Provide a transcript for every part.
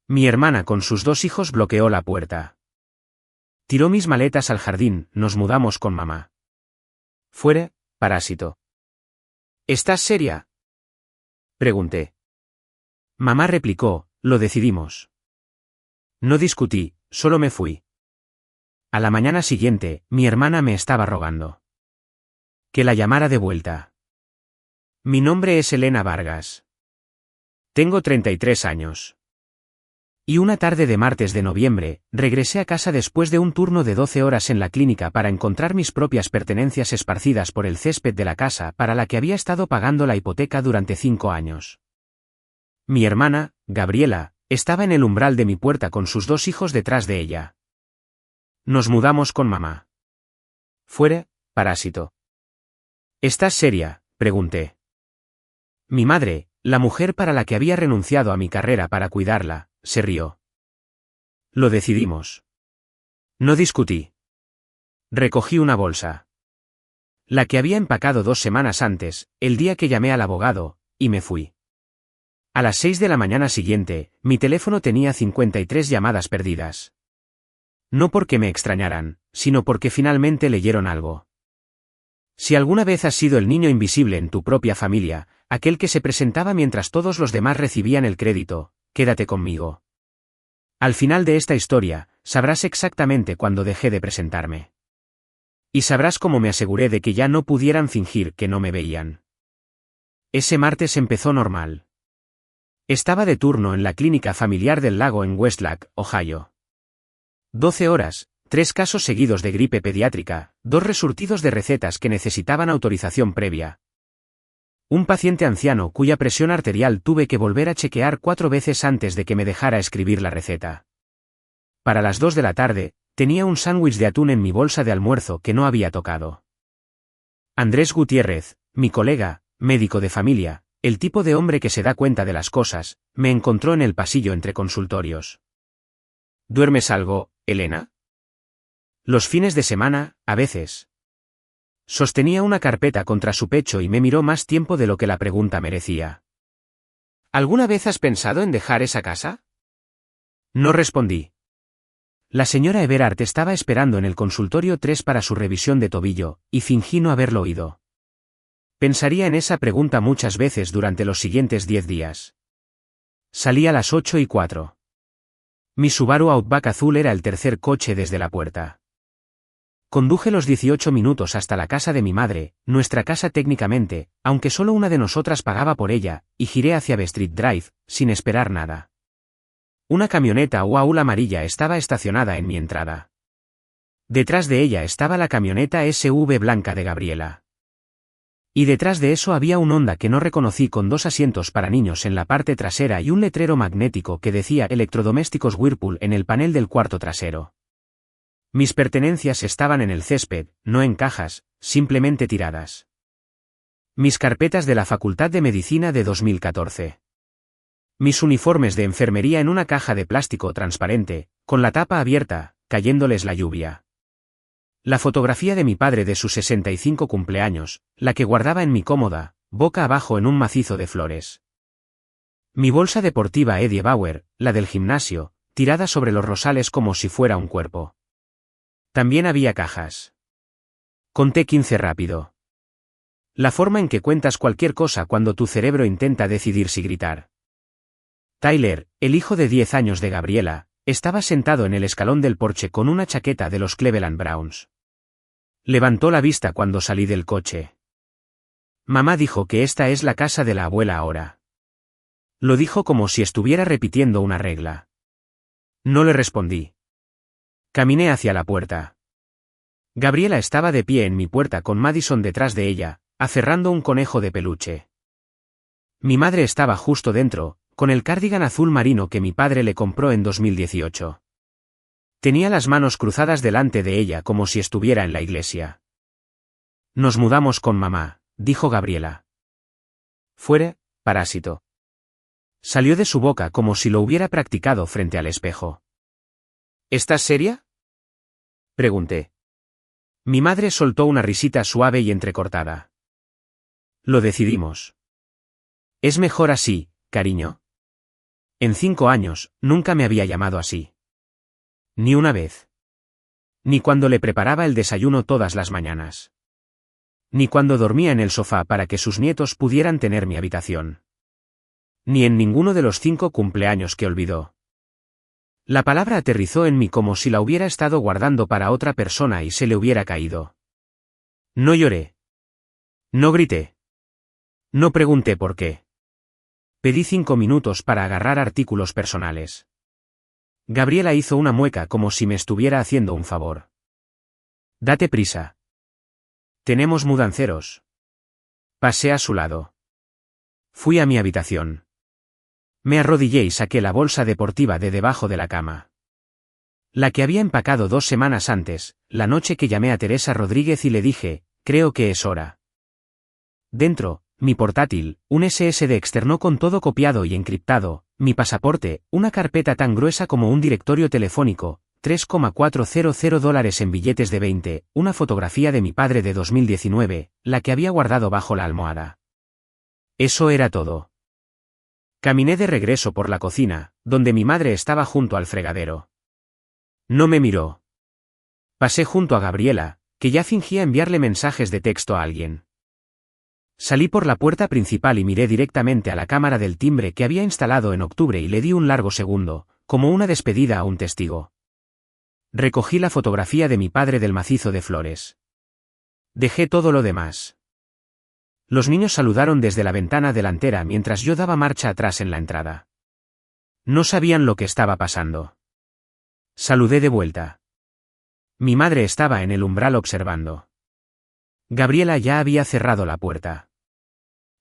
Mi hermana con sus 2 hijos bloqueó la puerta. Tiró mis maletas al jardín, nos mudamos con mamá. Fuera, parásito. ¿Estás seria? Pregunté. Mamá replicó, lo decidimos. No discutí, solo me fui. A la mañana siguiente, mi hermana me estaba rogando que la llamara de vuelta. Mi nombre es Elena Vargas. Tengo 33 años. Y una tarde de martes de noviembre, regresé a casa después de un turno de 12 horas en la clínica para encontrar mis propias pertenencias esparcidas por el césped de la casa para la que había estado pagando la hipoteca durante 5 años. Mi hermana, Gabriela, estaba en el umbral de mi puerta con sus 2 hijos detrás de ella. Nos mudamos con mamá. Fuera, parásito. ¿Estás seria?, pregunté. Mi madre, la mujer para la que había renunciado a mi carrera para cuidarla, se rió. Lo decidimos. No discutí. Recogí una bolsa. La que había empacado 2 semanas antes, el día que llamé al abogado, y me fui. A las 6 de la mañana siguiente, mi teléfono tenía 53 llamadas perdidas. No porque me extrañaran, sino porque finalmente leyeron algo. Si alguna vez has sido el niño invisible en tu propia familia, aquel que se presentaba mientras todos los demás recibían el crédito, quédate conmigo. Al final de esta historia, sabrás exactamente cuándo dejé de presentarme. Y sabrás cómo me aseguré de que ya no pudieran fingir que no me veían. Ese martes empezó normal. Estaba de turno en la clínica familiar del lago en Westlake, Ohio. 12 horas, 3 casos seguidos de gripe pediátrica, 2 resurtidos de recetas que necesitaban autorización previa. Un paciente anciano cuya presión arterial tuve que volver a chequear 4 veces antes de que me dejara escribir la receta. Para las 2 de la tarde, tenía un sándwich de atún en mi bolsa de almuerzo que no había tocado. Andrés Gutiérrez, mi colega, médico de familia, el tipo de hombre que se da cuenta de las cosas, me encontró en el pasillo entre consultorios. ¿Duermes algo, Elena? Los fines de semana, a veces. Sostenía una carpeta contra su pecho y me miró más tiempo de lo que la pregunta merecía. ¿Alguna vez has pensado en dejar esa casa? No respondí. La señora Everard estaba esperando en el consultorio 3 para su revisión de tobillo, y fingí no haberlo oído. Pensaría en esa pregunta muchas veces durante los siguientes 10 días. Salí a las 8:04. Mi Subaru Outback azul era el tercer coche desde la puerta. Conduje los 18 minutos hasta la casa de mi madre, nuestra casa técnicamente, aunque solo una de nosotras pagaba por ella, y giré hacia B Street Drive, sin esperar nada. Una camioneta Uaul amarilla estaba estacionada en mi entrada. Detrás de ella estaba la camioneta SUV blanca de Gabriela. Y detrás de eso había un Honda que no reconocí con 2 asientos para niños en la parte trasera y un letrero magnético que decía Electrodomésticos Whirlpool en el panel del cuarto trasero. Mis pertenencias estaban en el césped, no en cajas, simplemente tiradas. Mis carpetas de la Facultad de Medicina de 2014. Mis uniformes de enfermería en una caja de plástico transparente, con la tapa abierta, cayéndoles la lluvia. La fotografía de mi padre de su 65 cumpleaños, la que guardaba en mi cómoda, boca abajo en un macizo de flores. Mi bolsa deportiva Eddie Bauer, la del gimnasio, tirada sobre los rosales como si fuera un cuerpo. También había cajas. Conté 15 rápido. La forma en que cuentas cualquier cosa cuando tu cerebro intenta decidir si gritar. Tyler, el hijo de 10 años de Gabriela, estaba sentado en el escalón del porche con una chaqueta de los Cleveland Browns. Levantó la vista cuando salí del coche. Mamá dijo que esta es la casa de la abuela ahora. Lo dijo como si estuviera repitiendo una regla. No le respondí. Caminé hacia la puerta. Gabriela estaba de pie en mi puerta con Madison detrás de ella, aferrando un conejo de peluche. Mi madre estaba justo dentro, con el cardigan azul marino que mi padre le compró en 2018. Tenía las manos cruzadas delante de ella como si estuviera en la iglesia. Nos mudamos con mamá, dijo Gabriela. Fuera, parásito. Salió de su boca como si lo hubiera practicado frente al espejo. ¿Estás seria?, pregunté. Mi madre soltó una risita suave y entrecortada. Lo decidimos. Es mejor así, cariño. En 5 años, nunca me había llamado así. Ni una vez. Ni cuando le preparaba el desayuno todas las mañanas. Ni cuando dormía en el sofá para que sus nietos pudieran tener mi habitación. Ni en ninguno de los 5 cumpleaños que olvidó. La palabra aterrizó en mí como si la hubiera estado guardando para otra persona y se le hubiera caído. No lloré. No grité. No pregunté por qué. Pedí 5 minutos para agarrar artículos personales. Gabriela hizo una mueca como si me estuviera haciendo un favor. Date prisa. Tenemos mudanceros. Pasé a su lado. Fui a mi habitación. Me arrodillé y saqué la bolsa deportiva de debajo de la cama. La que había empacado 2 semanas antes, la noche que llamé a Teresa Rodríguez y le dije, creo que es hora. Dentro, mi portátil, un SSD externo con todo copiado y encriptado, mi pasaporte, una carpeta tan gruesa como un directorio telefónico, $3,400 en billetes de 20, una fotografía de mi padre de 2019, la que había guardado bajo la almohada. Eso era todo. Caminé de regreso por la cocina, donde mi madre estaba junto al fregadero. No me miró. Pasé junto a Gabriela, que ya fingía enviarle mensajes de texto a alguien. Salí por la puerta principal y miré directamente a la cámara del timbre que había instalado en octubre y le di un largo segundo, como una despedida a un testigo. Recogí la fotografía de mi padre del macizo de flores. Dejé todo lo demás. Los niños saludaron desde la ventana delantera mientras yo daba marcha atrás en la entrada. No sabían lo que estaba pasando. Saludé de vuelta. Mi madre estaba en el umbral observando. Gabriela ya había cerrado la puerta.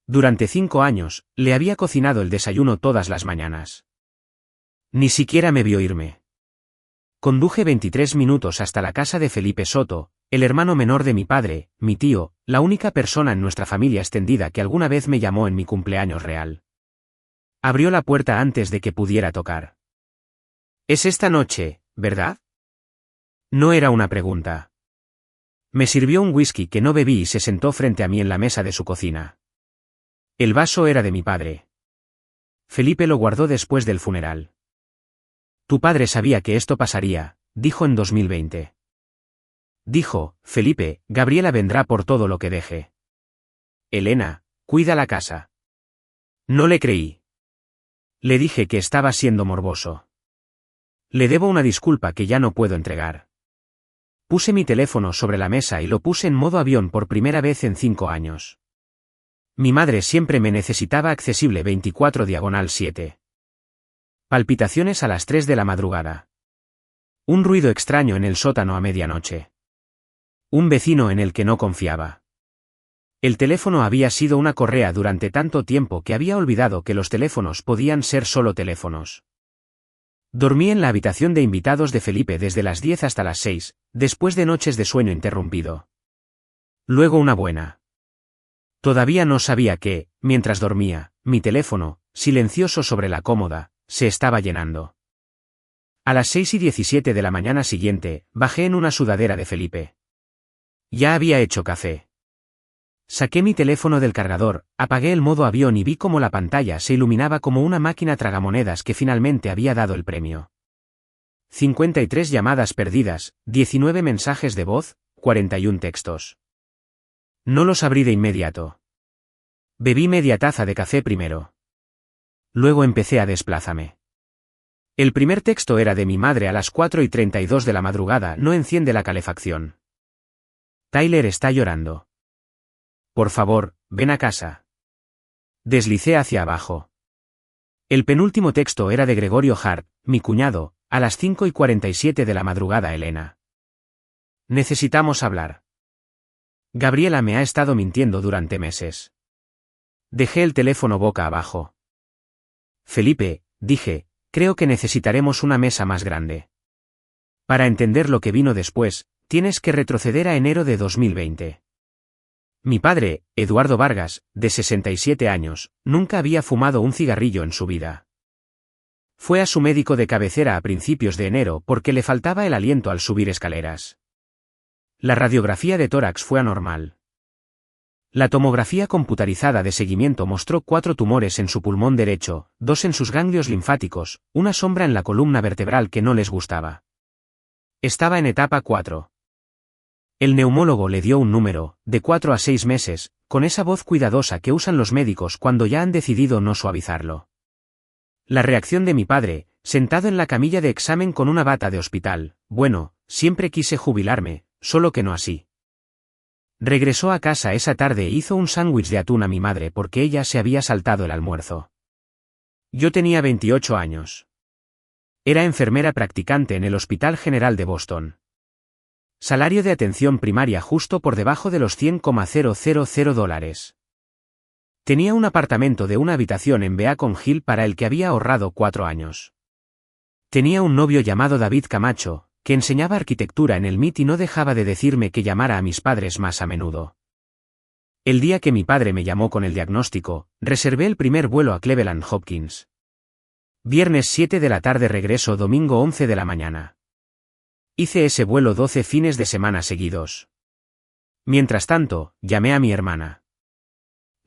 Durante 5 años, le había cocinado el desayuno todas las mañanas. Ni siquiera me vio irme. Conduje 23 minutos hasta la casa de Felipe Soto, el hermano menor de mi padre, mi tío, la única persona en nuestra familia extendida que alguna vez me llamó en mi cumpleaños real. Abrió la puerta antes de que pudiera tocar. «Es esta noche, ¿verdad?» No era una pregunta. Me sirvió un whisky que no bebí y se sentó frente a mí en la mesa de su cocina. El vaso era de mi padre. Felipe lo guardó después del funeral. «Tu padre sabía que esto pasaría», dijo en 2020. Dijo, Felipe, Gabriela vendrá por todo lo que deje. Elena, cuida la casa. No le creí. Le dije que estaba siendo morboso. Le debo una disculpa que ya no puedo entregar. Puse mi teléfono sobre la mesa y lo puse en modo avión por primera vez en 5 años. Mi madre siempre me necesitaba accesible 24/7. Palpitaciones a las 3 de la madrugada. Un ruido extraño en el sótano a medianoche. Un vecino en el que no confiaba. El teléfono había sido una correa durante tanto tiempo que había olvidado que los teléfonos podían ser solo teléfonos. Dormí en la habitación de invitados de Felipe desde las 10 hasta las 6, después de noches de sueño interrumpido. Luego una buena. Todavía no sabía que, mientras dormía, mi teléfono, silencioso sobre la cómoda, se estaba llenando. A las 6:17 de la mañana siguiente, bajé en una sudadera de Felipe. Ya había hecho café. Saqué mi teléfono del cargador, apagué el modo avión y vi cómo la pantalla se iluminaba como una máquina tragamonedas que finalmente había dado el premio. 53 llamadas perdidas, 19 mensajes de voz, 41 textos. No los abrí de inmediato. Bebí media taza de café primero. Luego empecé a desplazarme. El primer texto era de mi madre a las 4:32 de la madrugada. No enciende la calefacción. Tyler está llorando. Por favor, ven a casa. Deslicé hacia abajo. El penúltimo texto era de Gregorio Hart, mi cuñado, a las 5:47 de la madrugada. Elena. Necesitamos hablar. Gabriela me ha estado mintiendo durante meses. Dejé el teléfono boca abajo. Felipe, dije, creo que necesitaremos una mesa más grande. Para entender lo que vino después, tienes que retroceder a enero de 2020. Mi padre, Eduardo Vargas, de 67 años, nunca había fumado un cigarrillo en su vida. Fue a su médico de cabecera a principios de enero porque le faltaba el aliento al subir escaleras. La radiografía de tórax fue anormal. La tomografía computarizada de seguimiento mostró 4 tumores en su pulmón derecho, 2 en sus ganglios linfáticos, una sombra en la columna vertebral que no les gustaba. Estaba en etapa 4. El neumólogo le dio un número, de 4 a 6 meses, con esa voz cuidadosa que usan los médicos cuando ya han decidido no suavizarlo. La reacción de mi padre, sentado en la camilla de examen con una bata de hospital: bueno, siempre quise jubilarme, solo que no así. Regresó a casa esa tarde e hizo un sándwich de atún a mi madre porque ella se había saltado el almuerzo. Yo tenía 28 años. Era enfermera practicante en el Hospital General de Boston. Salario de atención primaria justo por debajo de los $100,000. Tenía un apartamento de una habitación en Beacon Hill para el que había ahorrado 4 años. Tenía un novio llamado David Camacho, que enseñaba arquitectura en el MIT y no dejaba de decirme que llamara a mis padres más a menudo. El día que mi padre me llamó con el diagnóstico, reservé el primer vuelo a Cleveland Hopkins. Viernes 7 de la tarde, regreso domingo 11 de la mañana. Hice ese vuelo 12 fines de semana seguidos. Mientras tanto, llamé a mi hermana.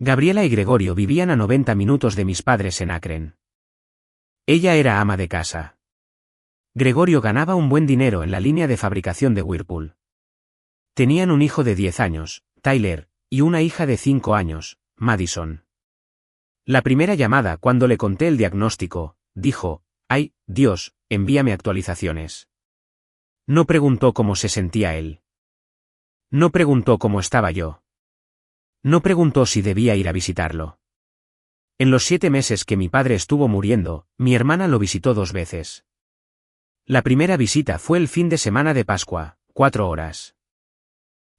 Gabriela y Gregorio vivían a 90 minutos de mis padres en Akron. Ella era ama de casa. Gregorio ganaba un buen dinero en la línea de fabricación de Whirlpool. Tenían un hijo de 10 años, Tyler, y una hija de 5 años, Madison. La primera llamada, cuando le conté el diagnóstico, dijo: «Ay, Dios, envíame actualizaciones». No preguntó cómo se sentía él. No preguntó cómo estaba yo. No preguntó si debía ir a visitarlo. En los 7 meses que mi padre estuvo muriendo, mi hermana lo visitó 2 veces. La primera visita fue el fin de semana de Pascua, 4 horas.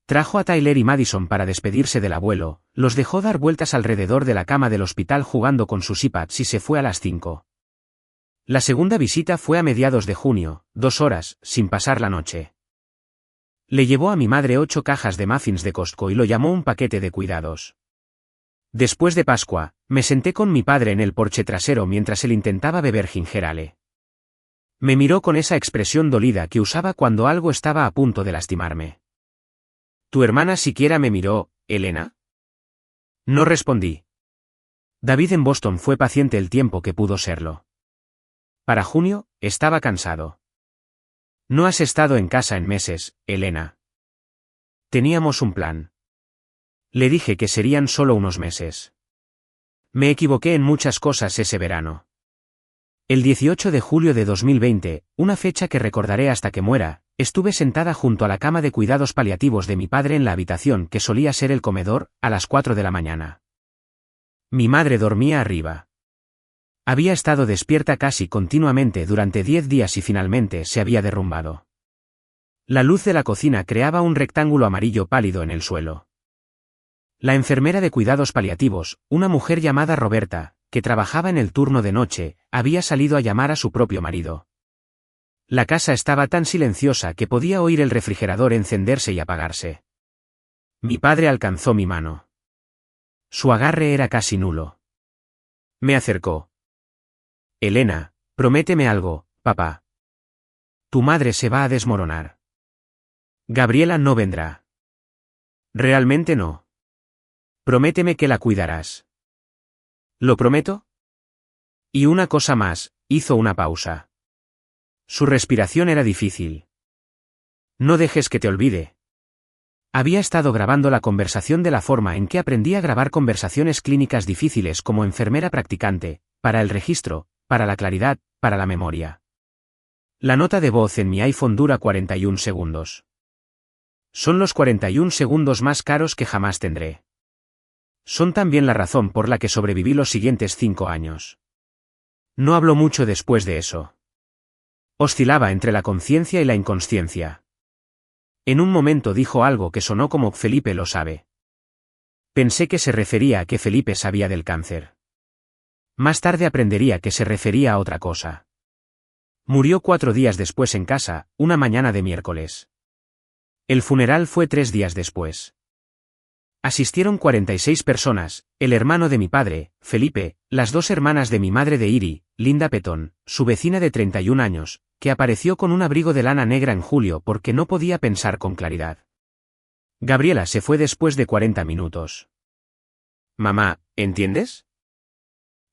Trajo a Tyler y Madison para despedirse del abuelo, los dejó dar vueltas alrededor de la cama del hospital jugando con sus iPads y se fue a las 5. La segunda visita fue a mediados de junio, 2 horas, sin pasar la noche. Le llevó a mi madre 8 cajas de muffins de Costco y lo llamó un paquete de cuidados. Después de Pascua, me senté con mi padre en el porche trasero mientras él intentaba beber ginger ale. Me miró con esa expresión dolida que usaba cuando algo estaba a punto de lastimarme. ¿Tu hermana siquiera me miró, Elena? No respondí. David en Boston fue paciente el tiempo que pudo serlo. Para junio, estaba cansado. No has estado en casa en meses, Elena. Teníamos un plan. Le dije que serían solo unos meses. Me equivoqué en muchas cosas ese verano. El 18 de julio de 2020, una fecha que recordaré hasta que muera, estuve sentada junto a la cama de cuidados paliativos de mi padre en la habitación que solía ser el comedor, a las 4 de la mañana. Mi madre dormía arriba. Había estado despierta casi continuamente durante 10 días y finalmente se había derrumbado. La luz de la cocina creaba un rectángulo amarillo pálido en el suelo. La enfermera de cuidados paliativos, una mujer llamada Roberta, que trabajaba en el turno de noche, había salido a llamar a su propio marido. La casa estaba tan silenciosa que podía oír el refrigerador encenderse y apagarse. Mi padre alcanzó mi mano. Su agarre era casi nulo. Me acercó. Elena, prométeme algo, papá. Tu madre se va a desmoronar. Gabriela no vendrá. Realmente no. Prométeme que la cuidarás. ¿Lo prometo? Y una cosa más, hizo una pausa. Su respiración era difícil. No dejes que te olvide. Había estado grabando la conversación de la forma en que aprendí a grabar conversaciones clínicas difíciles como enfermera practicante, para el registro, para la claridad, para la memoria. La nota de voz en mi iPhone dura 41 segundos. Son los 41 segundos más caros que jamás tendré. Son también la razón por la que sobreviví los siguientes 5 años. No habló mucho después de eso. Oscilaba entre la conciencia y la inconsciencia. En un momento dijo algo que sonó como «Felipe lo sabe». Pensé que se refería a que Felipe sabía del cáncer. Más tarde aprendería que se refería a otra cosa. Murió 4 días después en casa, una mañana de miércoles. El funeral fue 3 días después. Asistieron 46 personas, el hermano de mi padre, Felipe, las 2 hermanas de mi madre de Iri, Linda Petón, su vecina de 31 años, que apareció con un abrigo de lana negra en julio porque no podía pensar con claridad. Gabriela se fue después de 40 minutos. Mamá, ¿entiendes?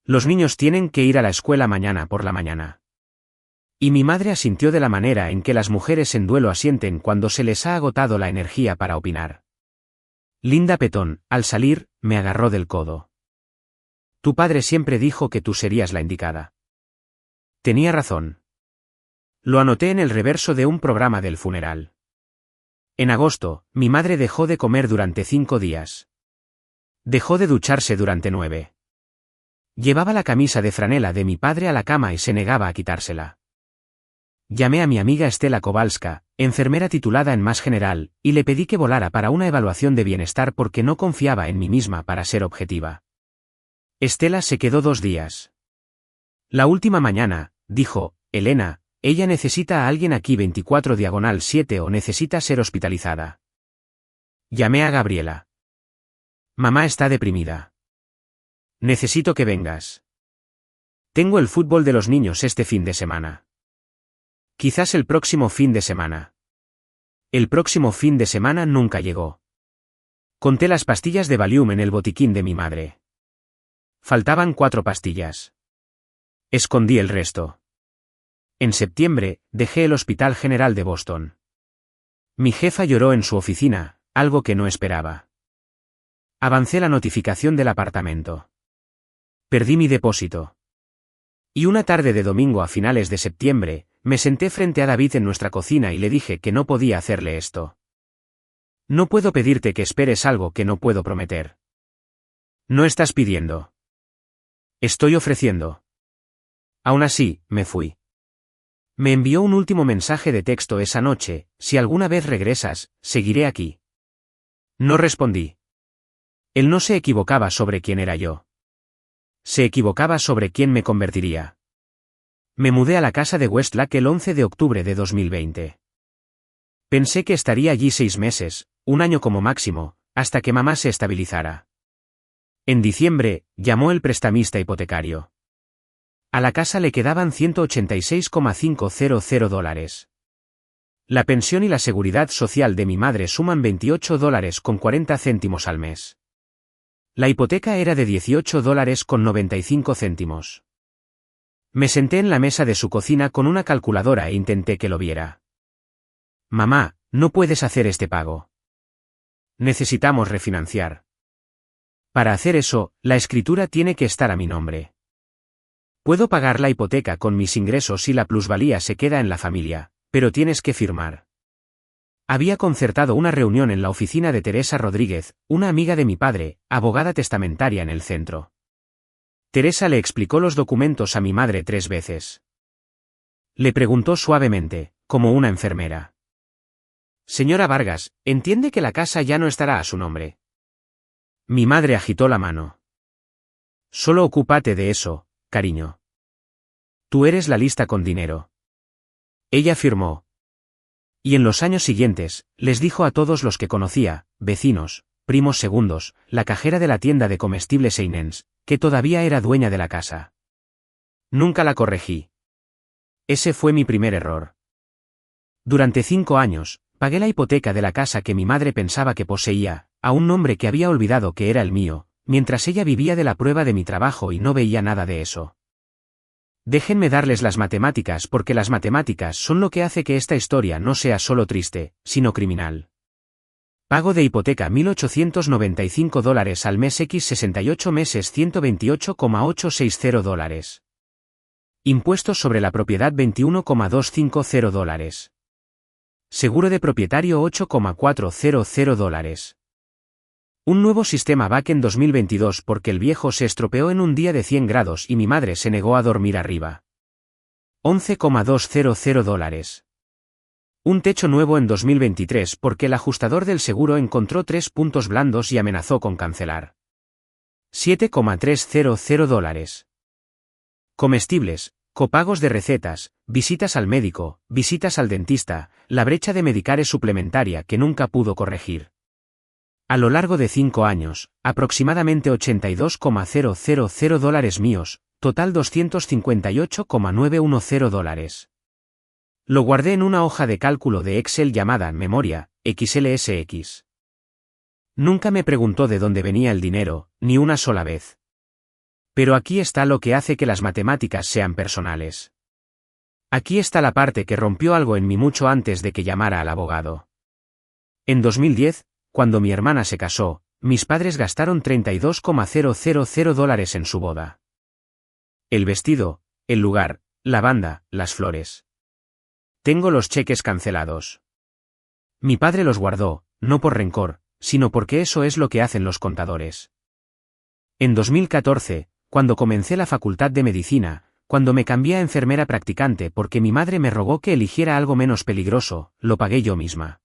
Los niños tienen que ir a la escuela mañana por la mañana. Y mi madre asintió de la manera en que las mujeres en duelo asienten cuando se les ha agotado la energía para opinar. Linda Petón, al salir, me agarró del codo. Tu padre siempre dijo que tú serías la indicada. Tenía razón. Lo anoté en el reverso de un programa del funeral. En agosto, mi madre dejó de comer durante 5 días. Dejó de ducharse durante 9. Llevaba la camisa de franela de mi padre a la cama y se negaba a quitársela. Llamé a mi amiga Estela Kowalska, enfermera titulada en Más General, y le pedí que volara para una evaluación de bienestar porque no confiaba en mí misma para ser objetiva. Estela se quedó 2 días. La última mañana, dijo, Elena, ella necesita a alguien aquí 24/7 o necesita ser hospitalizada. Llamé a Gabriela. Mamá está deprimida. Necesito que vengas. Tengo el fútbol de los niños este fin de semana. Quizás el próximo fin de semana. El próximo fin de semana nunca llegó. Conté las pastillas de Valium en el botiquín de mi madre. Faltaban 4 pastillas. Escondí el resto. En septiembre, dejé el Hospital General de Boston. Mi jefa lloró en su oficina, algo que no esperaba. Avancé la notificación del apartamento. Perdí mi depósito. Y una tarde de domingo a finales de septiembre, me senté frente a David en nuestra cocina y le dije que no podía hacerle esto. No puedo pedirte que esperes algo que no puedo prometer. No estás pidiendo. Estoy ofreciendo. Aún así, me fui. Me envió un último mensaje de texto esa noche, si alguna vez regresas, seguiré aquí. No respondí. Él no se equivocaba sobre quién era yo. Se equivocaba sobre quién me convertiría. Me mudé a la casa de Westlake el 11 de octubre de 2020. Pensé que estaría allí 6 meses, 1 año como máximo, hasta que mamá se estabilizara. En diciembre, llamó el prestamista hipotecario. A la casa le quedaban $186,500. La pensión y la seguridad social de mi madre suman $28,40 al mes. La hipoteca era de $18,95. Me senté en la mesa de su cocina con una calculadora e intenté que lo viera. Mamá, no puedes hacer este pago. Necesitamos refinanciar. Para hacer eso, la escritura tiene que estar a mi nombre. Puedo pagar la hipoteca con mis ingresos y la plusvalía se queda en la familia, pero tienes que firmar. Había concertado una reunión en la oficina de Teresa Rodríguez, una amiga de mi padre, abogada testamentaria en el centro. Teresa le explicó los documentos a mi madre 3 veces. Le preguntó suavemente, como una enfermera. Señora Vargas, ¿entiende que la casa ya no estará a su nombre? Mi madre agitó la mano. Solo ocúpate de eso, cariño. Tú eres la lista con dinero. Ella firmó. Y en los años siguientes, les dijo a todos los que conocía, vecinos, primos segundos, la cajera de la tienda de comestibles Seinens, que todavía era dueña de la casa. Nunca la corregí. Ese fue mi primer error. Durante 5 años, pagué la hipoteca de la casa que mi madre pensaba que poseía, a un nombre que había olvidado que era el mío, mientras ella vivía de la prueba de mi trabajo y no veía nada de eso. Déjenme darles las matemáticas porque las matemáticas son lo que hace que esta historia no sea solo triste, sino criminal. Pago de hipoteca $1.895 al mes x 68 meses $128,860. Impuestos sobre la propiedad $21,250. Seguro de propietario $8,400. Un nuevo sistema VAC en 2022 porque el viejo se estropeó en un día de 100 grados y mi madre se negó a dormir arriba. $11,200. Un techo nuevo en 2023 porque el ajustador del seguro encontró 3 puntos blandos y amenazó con cancelar. $7,300. Comestibles, copagos de recetas, visitas al médico, visitas al dentista, la brecha de Medicare suplementaria que nunca pudo corregir. A lo largo de 5 años, aproximadamente $82,000 míos, total $258,910. Lo guardé en una hoja de cálculo de Excel llamada Memoria, XLSX. Nunca me preguntó de dónde venía el dinero, ni una sola vez. Pero aquí está lo que hace que las matemáticas sean personales. Aquí está la parte que rompió algo en mí mucho antes de que llamara al abogado. En 2010, cuando mi hermana se casó, mis padres gastaron $32,000 en su boda. El vestido, el lugar, la banda, las flores. Tengo los cheques cancelados. Mi padre los guardó, no por rencor, sino porque eso es lo que hacen los contadores. En 2014, cuando comencé la facultad de medicina, cuando me cambié a enfermera practicante porque mi madre me rogó que eligiera algo menos peligroso, lo pagué yo misma.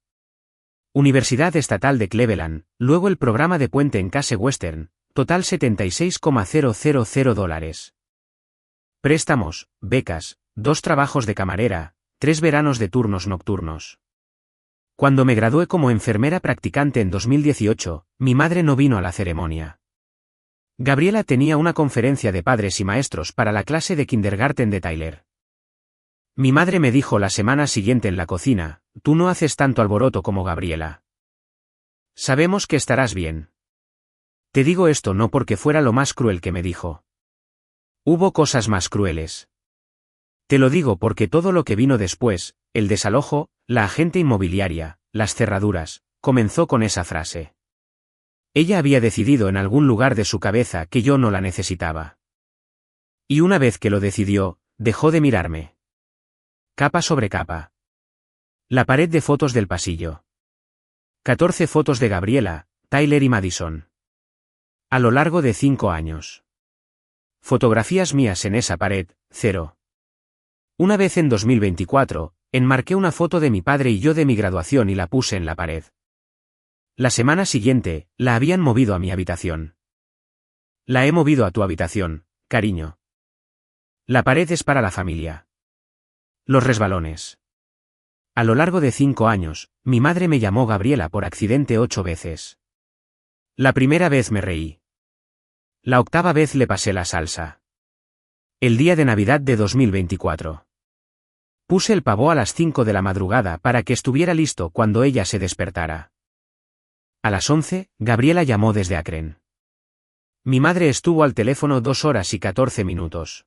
Universidad Estatal de Cleveland, luego el programa de puente en Case Western, total $76,000. Préstamos, becas, 2 trabajos de camarera, 3 veranos de turnos nocturnos. Cuando me gradué como enfermera practicante en 2018, mi madre no vino a la ceremonia. Gabriela tenía una conferencia de padres y maestros para la clase de kindergarten de Tyler. Mi madre me dijo la semana siguiente en la cocina, tú no haces tanto alboroto como Gabriela. Sabemos que estarás bien. Te digo esto no porque fuera lo más cruel que me dijo. Hubo cosas más crueles. Te lo digo porque todo lo que vino después, el desalojo, la agente inmobiliaria, las cerraduras, comenzó con esa frase. Ella había decidido en algún lugar de su cabeza que yo no la necesitaba. Y una vez que lo decidió, dejó de mirarme. Capa sobre capa. La pared de fotos del pasillo. 14 fotos de Gabriela, Tyler y Madison. A lo largo de 5 años. Fotografías mías en esa pared, 0. Una vez en 2024, enmarqué una foto de mi padre y yo de mi graduación y la puse en la pared. La semana siguiente, la habían movido a mi habitación. La he movido a tu habitación, cariño. La pared es para la familia. Los resbalones. A lo largo de 5 años, mi madre me llamó Gabriela por accidente 8 veces. La primera vez me reí. La octava vez le pasé la salsa. El día de Navidad de 2024. Puse el pavó a las 5 de la madrugada para que estuviera listo cuando ella se despertara. A las 11, Gabriela llamó desde Akron. Mi madre estuvo al teléfono 2 horas y 14 minutos.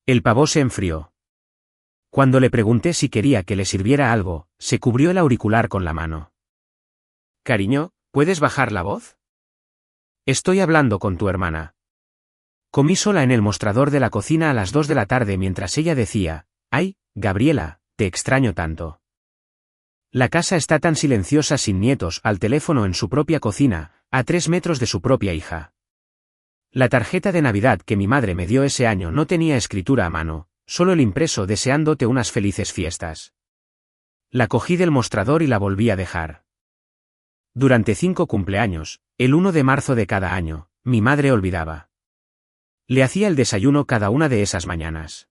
El pavó se enfrió. Cuando le pregunté si quería que le sirviera algo, se cubrió el auricular con la mano. Cariño, ¿puedes bajar la voz? Estoy hablando con tu hermana. Comí sola en el mostrador de la cocina a las 2 de la tarde mientras ella decía, ay, Gabriela, te extraño tanto. La casa está tan silenciosa sin nietos al teléfono en su propia cocina, a 3 metros de su propia hija. La tarjeta de Navidad que mi madre me dio ese año no tenía escritura a mano, solo el impreso deseándote unas felices fiestas. La cogí del mostrador y la volví a dejar. Durante 5 cumpleaños, el 1 de marzo de cada año, mi madre olvidaba. Le hacía el desayuno cada una de esas mañanas.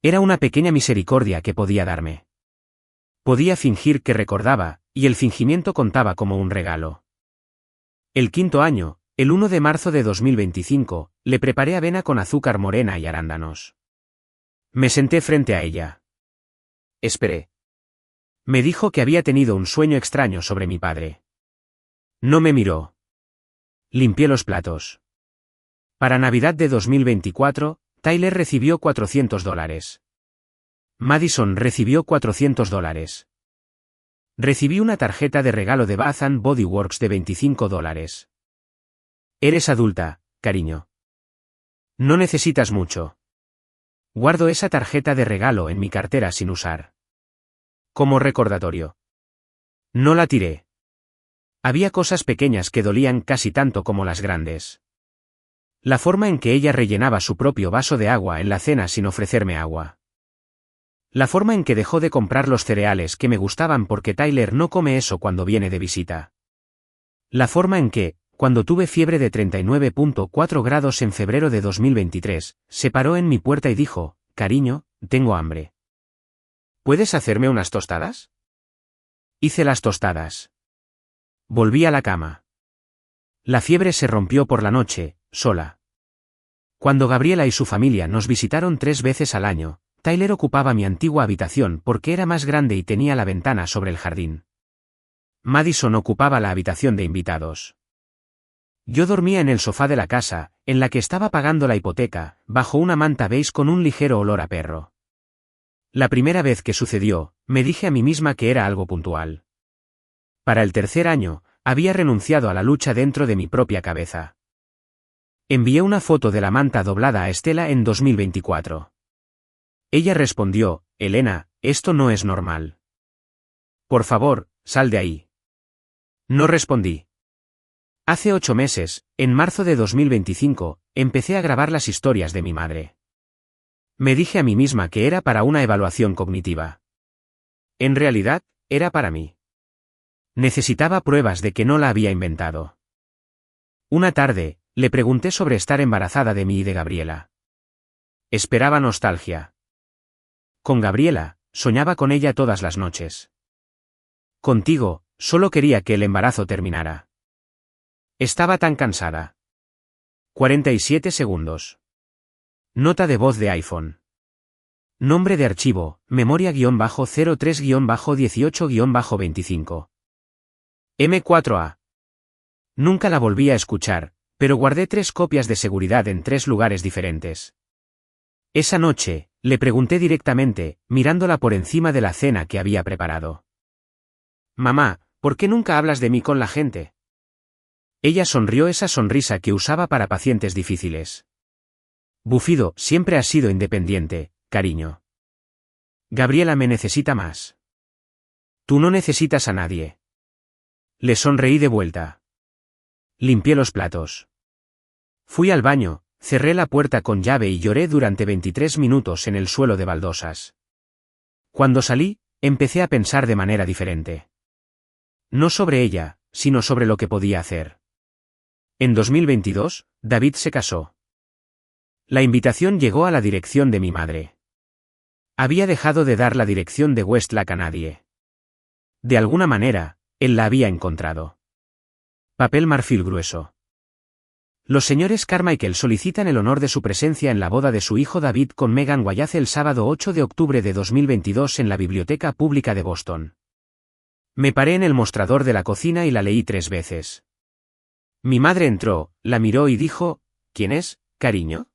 Era una pequeña misericordia que podía darme. Podía fingir que recordaba, y el fingimiento contaba como un regalo. El 5.º año, el 1 de marzo de 2025, le preparé avena con azúcar morena y arándanos. Me senté frente a ella. Esperé. Me dijo que había tenido un sueño extraño sobre mi padre. No me miró. Limpié los platos. Para Navidad de 2024, Tyler recibió $400. Madison recibió $400. Recibí una tarjeta de regalo de Bath & Body Works de $25. Eres adulta, cariño. No necesitas mucho. Guardo esa tarjeta de regalo en mi cartera sin usar. Como recordatorio. No la tiré. Había cosas pequeñas que dolían casi tanto como las grandes. La forma en que ella rellenaba su propio vaso de agua en la cena sin ofrecerme agua. La forma en que dejó de comprar los cereales que me gustaban porque Tyler no come eso cuando viene de visita. La forma en que, cuando tuve fiebre de 39.4 grados en febrero de 2023, se paró en mi puerta y dijo, cariño, tengo hambre. ¿Puedes hacerme unas tostadas? Hice las tostadas. Volví a la cama. La fiebre se rompió por la noche, sola. Cuando Gabriela y su familia nos visitaron 3 veces al año, Tyler ocupaba mi antigua habitación porque era más grande y tenía la ventana sobre el jardín. Madison ocupaba la habitación de invitados. Yo dormía en el sofá de la casa, en la que estaba pagando la hipoteca, bajo una manta beige con un ligero olor a perro. La primera vez que sucedió, me dije a mí misma que era algo puntual. Para el tercer año, había renunciado a la lucha dentro de mi propia cabeza. Envié una foto de la manta doblada a Estela en 2024. Ella respondió, Elena, esto no es normal. Por favor, sal de ahí. No respondí. Hace 8 meses, en marzo de 2025, empecé a grabar las historias de mi madre. Me dije a mí misma que era para una evaluación cognitiva. En realidad, era para mí. Necesitaba pruebas de que no la había inventado. Una tarde, le pregunté sobre estar embarazada de mí y de Gabriela. Esperaba nostalgia. Con Gabriela, soñaba con ella todas las noches. Contigo, solo quería que el embarazo terminara. Estaba tan cansada. 47 segundos. Nota de voz de iPhone. Nombre de archivo, memoria-03-18-25. M4A. Nunca la volví a escuchar, pero guardé 3 copias de seguridad en 3 lugares diferentes. Esa noche, le pregunté directamente, mirándola por encima de la cena que había preparado. Mamá, ¿por qué nunca hablas de mí con la gente? Ella sonrió esa sonrisa que usaba para pacientes difíciles. Bufido, siempre has sido independiente, cariño. Gabriela me necesita más. Tú no necesitas a nadie. Le sonreí de vuelta. Limpié los platos. Fui al baño, cerré la puerta con llave y lloré durante 23 minutos en el suelo de baldosas. Cuando salí, empecé a pensar de manera diferente. No sobre ella, sino sobre lo que podía hacer. En 2022, David se casó. La invitación llegó a la dirección de mi madre. Había dejado de dar la dirección de Westlack a nadie. De alguna manera, él la había encontrado. Papel marfil grueso. Los señores Carmichael solicitan el honor de su presencia en la boda de su hijo David con Megan Wallace el sábado 8 de octubre de 2022 en la Biblioteca Pública de Boston. Me paré en el mostrador de la cocina y la leí 3 veces. Mi madre entró, la miró y dijo, ¿quién es, cariño?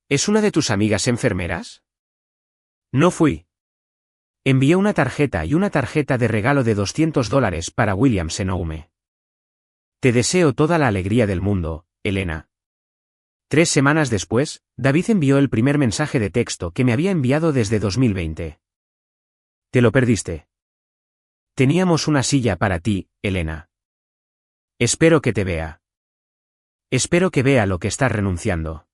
¿Es una de tus amigas enfermeras? No fui. Envié una tarjeta y una tarjeta de regalo de $200 para William Senoume. Te deseo toda la alegría del mundo, Elena. 3 semanas después, David envió el primer mensaje de texto que me había enviado desde 2020. Te lo perdiste. Teníamos una silla para ti, Elena. Espero que te vea. Espero que vea lo que estás renunciando.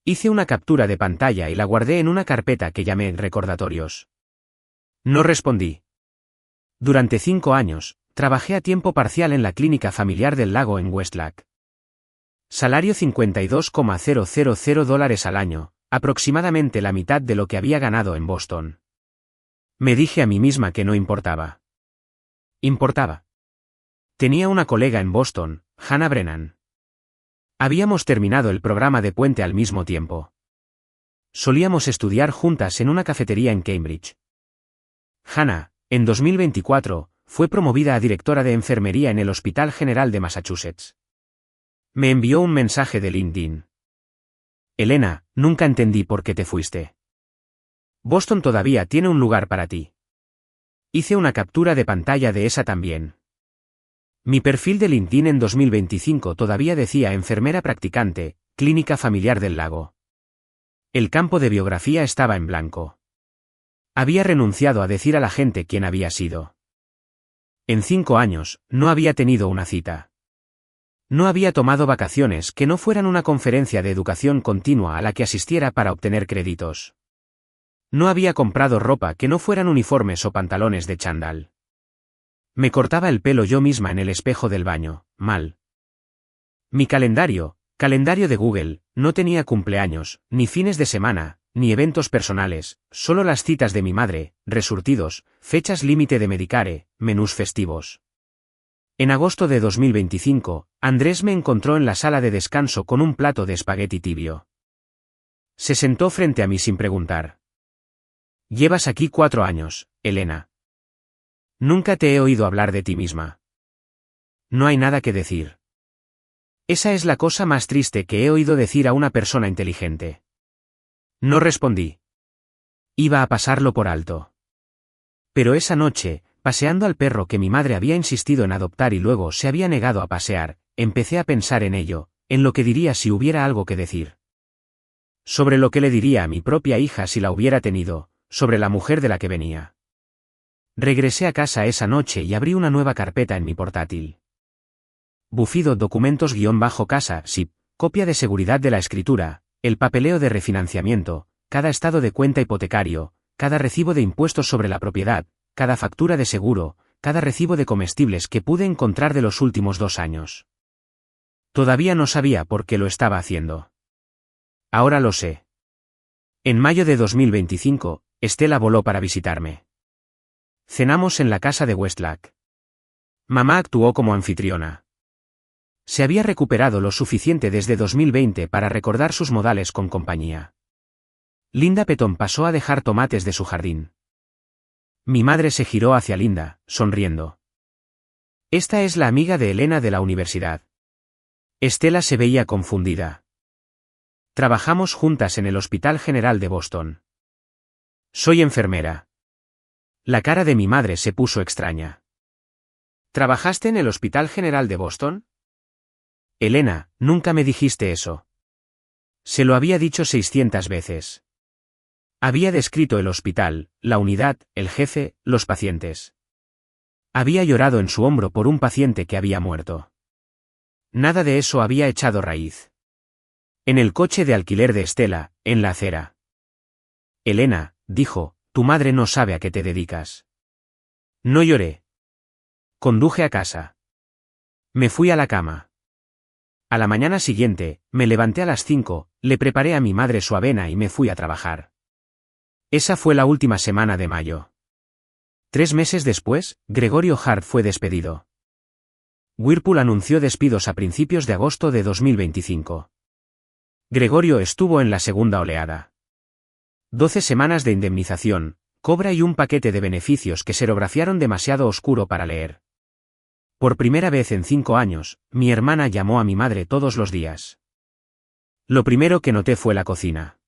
Hice una captura de pantalla y la guardé en una carpeta que llamé recordatorios. No respondí. Durante 5 años, trabajé a tiempo parcial en la clínica familiar del lago en Westlack. Salario $52,000 al año, aproximadamente la mitad de lo que había ganado en Boston. Me dije a mí misma que no importaba. Importaba. Tenía una colega en Boston, Hannah Brennan. Habíamos terminado el programa de puente al mismo tiempo. Solíamos estudiar juntas en una cafetería en Cambridge. Hannah, en 2024, fue promovida a directora de enfermería en el Hospital General de Massachusetts. Me envió un mensaje de LinkedIn. Elena, nunca entendí por qué te fuiste. Boston todavía tiene un lugar para ti. Hice una captura de pantalla de esa también. Mi perfil de LinkedIn en 2025 todavía decía enfermera practicante, clínica familiar del lago. El campo de biografía estaba en blanco. Había renunciado a decir a la gente quién había sido. En 5 años, no había tenido una cita. No había tomado vacaciones que no fueran una conferencia de educación continua a la que asistiera para obtener créditos. No había comprado ropa que no fueran uniformes o pantalones de chándal. Me cortaba el pelo yo misma en el espejo del baño, mal. Mi calendario de Google, no tenía cumpleaños, ni fines de semana, ni eventos personales, solo las citas de mi madre, resurtidos, fechas límite de Medicare, menús festivos. En agosto de 2025, Andrés me encontró en la sala de descanso con un plato de espagueti tibio. Se sentó frente a mí sin preguntar. Llevas aquí 4 años, Elena. Nunca te he oído hablar de ti misma. No hay nada que decir. Esa es la cosa más triste que he oído decir a una persona inteligente. No respondí. Iba a pasarlo por alto. Pero esa noche, paseando al perro que mi madre había insistido en adoptar y luego se había negado a pasear, empecé a pensar en ello, en lo que diría si hubiera algo que decir. Sobre lo que le diría a mi propia hija si la hubiera tenido, sobre la mujer de la que venía. Regresé a casa esa noche y abrí una nueva carpeta en mi portátil. Bufido documentos-casa, SIP, copia de seguridad de la escritura, el papeleo de refinanciamiento, cada estado de cuenta hipotecario, cada recibo de impuestos sobre la propiedad, cada factura de seguro, cada recibo de comestibles que pude encontrar de los últimos 2 años. Todavía no sabía por qué lo estaba haciendo. Ahora lo sé. En mayo de 2025, Estela voló para visitarme. Cenamos en la casa de Westlack. Mamá actuó como anfitriona. Se había recuperado lo suficiente desde 2020 para recordar sus modales con compañía. Linda Petón pasó a dejar tomates de su jardín. Mi madre se giró hacia Linda, sonriendo. Esta es la amiga de Elena de la universidad. Estela se veía confundida. Trabajamos juntas en el Hospital General de Boston. Soy enfermera. La cara de mi madre se puso extraña. ¿Trabajaste en el Hospital General de Boston? Elena, nunca me dijiste eso. Se lo había dicho 600 veces. Había descrito el hospital, la unidad, el jefe, los pacientes. Había llorado en su hombro por un paciente que había muerto. Nada de eso había echado raíz. En el coche de alquiler de Estela, en la acera. Elena, dijo, tu madre no sabe a qué te dedicas. No lloré. Conduje a casa. Me fui a la cama. A la mañana siguiente, me levanté a las 5, le preparé a mi madre su avena y me fui a trabajar. Esa fue la última semana de mayo. 3 meses después, Gregorio Hart fue despedido. Whirlpool anunció despidos a principios de agosto de 2025. Gregorio estuvo en la segunda oleada. 12 semanas de indemnización, cobra y un paquete de beneficios que serografiaron demasiado oscuro para leer. Por primera vez en 5 años, mi hermana llamó a mi madre todos los días. Lo primero que noté fue la cocina.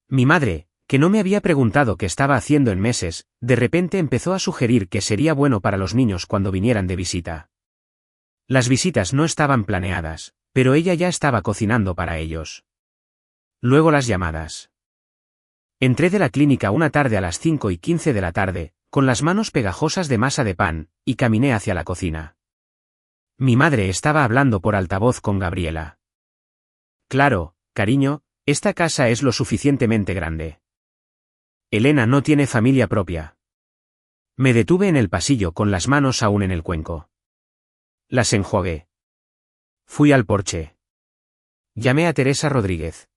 Mi madre, que no me había preguntado qué estaba haciendo en meses, de repente empezó a sugerir que sería bueno para los niños cuando vinieran de visita. Las visitas no estaban planeadas, pero ella ya estaba cocinando para ellos. Luego las llamadas. Entré de la clínica una tarde a las 5:15 de la tarde, con las manos pegajosas de masa de pan, y caminé hacia la cocina. Mi madre estaba hablando por altavoz con Gabriela. Claro, cariño, esta casa es lo suficientemente grande. Elena no tiene familia propia. Me detuve en el pasillo con las manos aún en el cuenco. Las enjuagué. Fui al porche. Llamé a Teresa Rodríguez.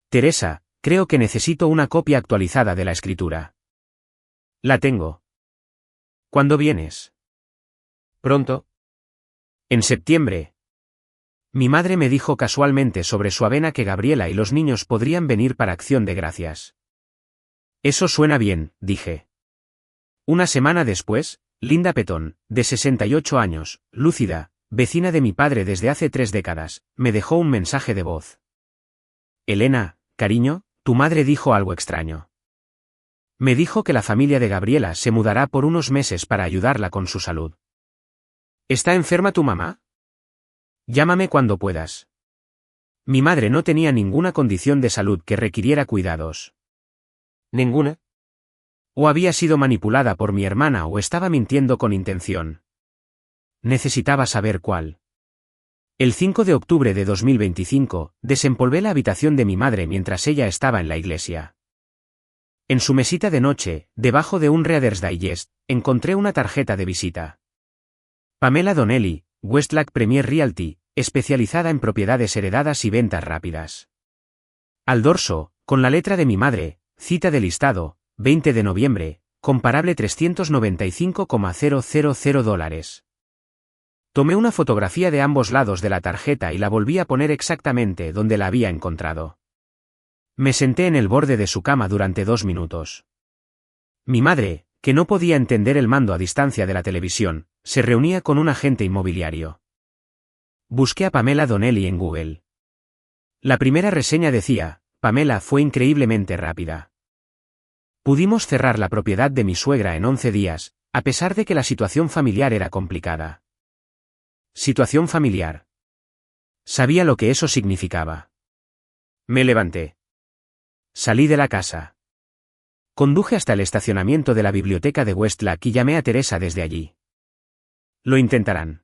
Teresa, creo que necesito una copia actualizada de la escritura. La tengo. ¿Cuándo vienes? Pronto. En septiembre. Mi madre me dijo casualmente sobre su avena que Gabriela y los niños podrían venir para Acción de Gracias. Eso suena bien, dije. Una semana después, Linda Petón, de 68 años, lúcida, vecina de mi padre desde hace 3 décadas, me dejó un mensaje de voz. Elena, cariño, tu madre dijo algo extraño. Me dijo que la familia de Gabriela se mudará por unos meses para ayudarla con su salud. ¿Está enferma tu mamá? Llámame cuando puedas. Mi madre no tenía ninguna condición de salud que requiriera cuidados. ¿Ninguna? O había sido manipulada por mi hermana o estaba mintiendo con intención. Necesitaba saber cuál. El 5 de octubre de 2025, desempolvé la habitación de mi madre mientras ella estaba en la iglesia. En su mesita de noche, debajo de un Reader's Digest, encontré una tarjeta de visita. Pamela Donnelly, Westlack Premier Realty, especializada en propiedades heredadas y ventas rápidas. Al dorso, con la letra de mi madre, cita de listado, 20 de noviembre, comparable $395,000. Tomé una fotografía de ambos lados de la tarjeta y la volví a poner exactamente donde la había encontrado. Me senté en el borde de su cama durante 2 minutos. Mi madre, que no podía entender el mando a distancia de la televisión, se reunía con un agente inmobiliario. Busqué a Pamela Donnelly en Google. La primera reseña decía: Pamela fue increíblemente rápida. Pudimos cerrar la propiedad de mi suegra en 11 días, a pesar de que la situación familiar era complicada. Situación familiar. Sabía lo que eso significaba. Me levanté. Salí de la casa. Conduje hasta el estacionamiento de la biblioteca de Westlake y llamé a Teresa desde allí. Lo intentarán.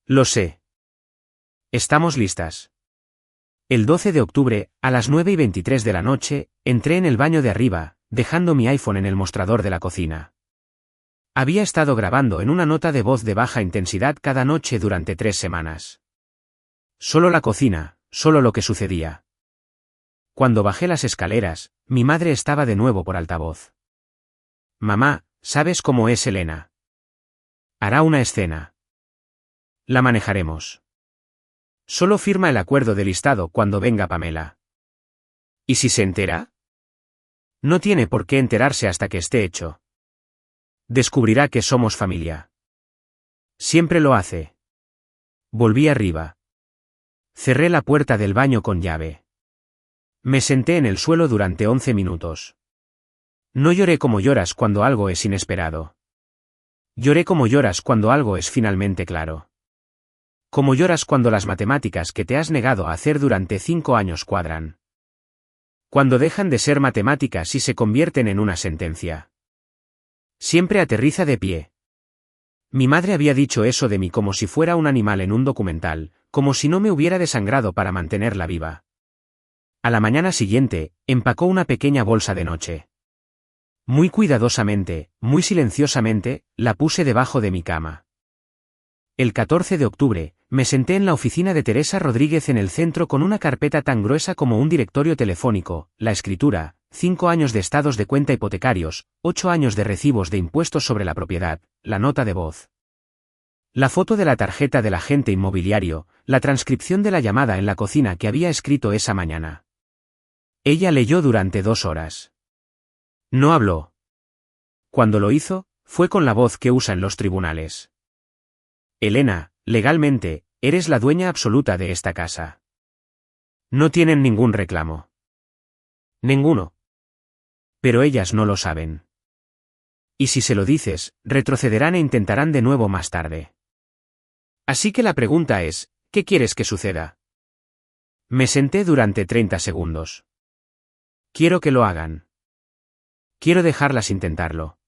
Lo sé. Estamos listas. El 12 de octubre, a las 9:23 de la noche, entré en el baño de arriba, dejando mi iPhone en el mostrador de la cocina. Había estado grabando en una nota de voz de baja intensidad cada noche durante 3 semanas. Solo la cocina, solo lo que sucedía. Cuando bajé las escaleras, mi madre estaba de nuevo por altavoz. Mamá, ¿sabes cómo es Elena? Hará una escena. La manejaremos. Solo firma el acuerdo de listado cuando venga Pamela. ¿Y si se entera? No tiene por qué enterarse hasta que esté hecho. Descubrirá que somos familia. Siempre lo hace. Volví arriba. Cerré la puerta del baño con llave. Me senté en el suelo durante 11 minutos. No lloré como lloras cuando algo es inesperado. Lloré como lloras cuando algo es finalmente claro. Como lloras cuando las matemáticas que te has negado a hacer durante 5 años cuadran. Cuando dejan de ser matemáticas y se convierten en una sentencia. Siempre aterriza de pie. Mi madre había dicho eso de mí como si fuera un animal en un documental, como si no me hubiera desangrado para mantenerla viva. A la mañana siguiente, empacó una pequeña bolsa de noche. Muy cuidadosamente, muy silenciosamente, la puse debajo de mi cama. El 14 de octubre, me senté en la oficina de Teresa Rodríguez en el centro con una carpeta tan gruesa como un directorio telefónico, la escritura, 5 años de estados de cuenta hipotecarios, 8 años de recibos de impuestos sobre la propiedad, la nota de voz. La foto de la tarjeta del agente inmobiliario, la transcripción de la llamada en la cocina que había escrito esa mañana. Ella leyó durante 2 horas. No habló. Cuando lo hizo, fue con la voz que usa en los tribunales. Elena, legalmente, eres la dueña absoluta de esta casa. No tienen ningún reclamo. Ninguno. Pero ellas no lo saben. Y si se lo dices, retrocederán e intentarán de nuevo más tarde. Así que la pregunta es, ¿qué quieres que suceda? Me senté durante 30 segundos. Quiero que lo hagan. Quiero dejarlas intentarlo.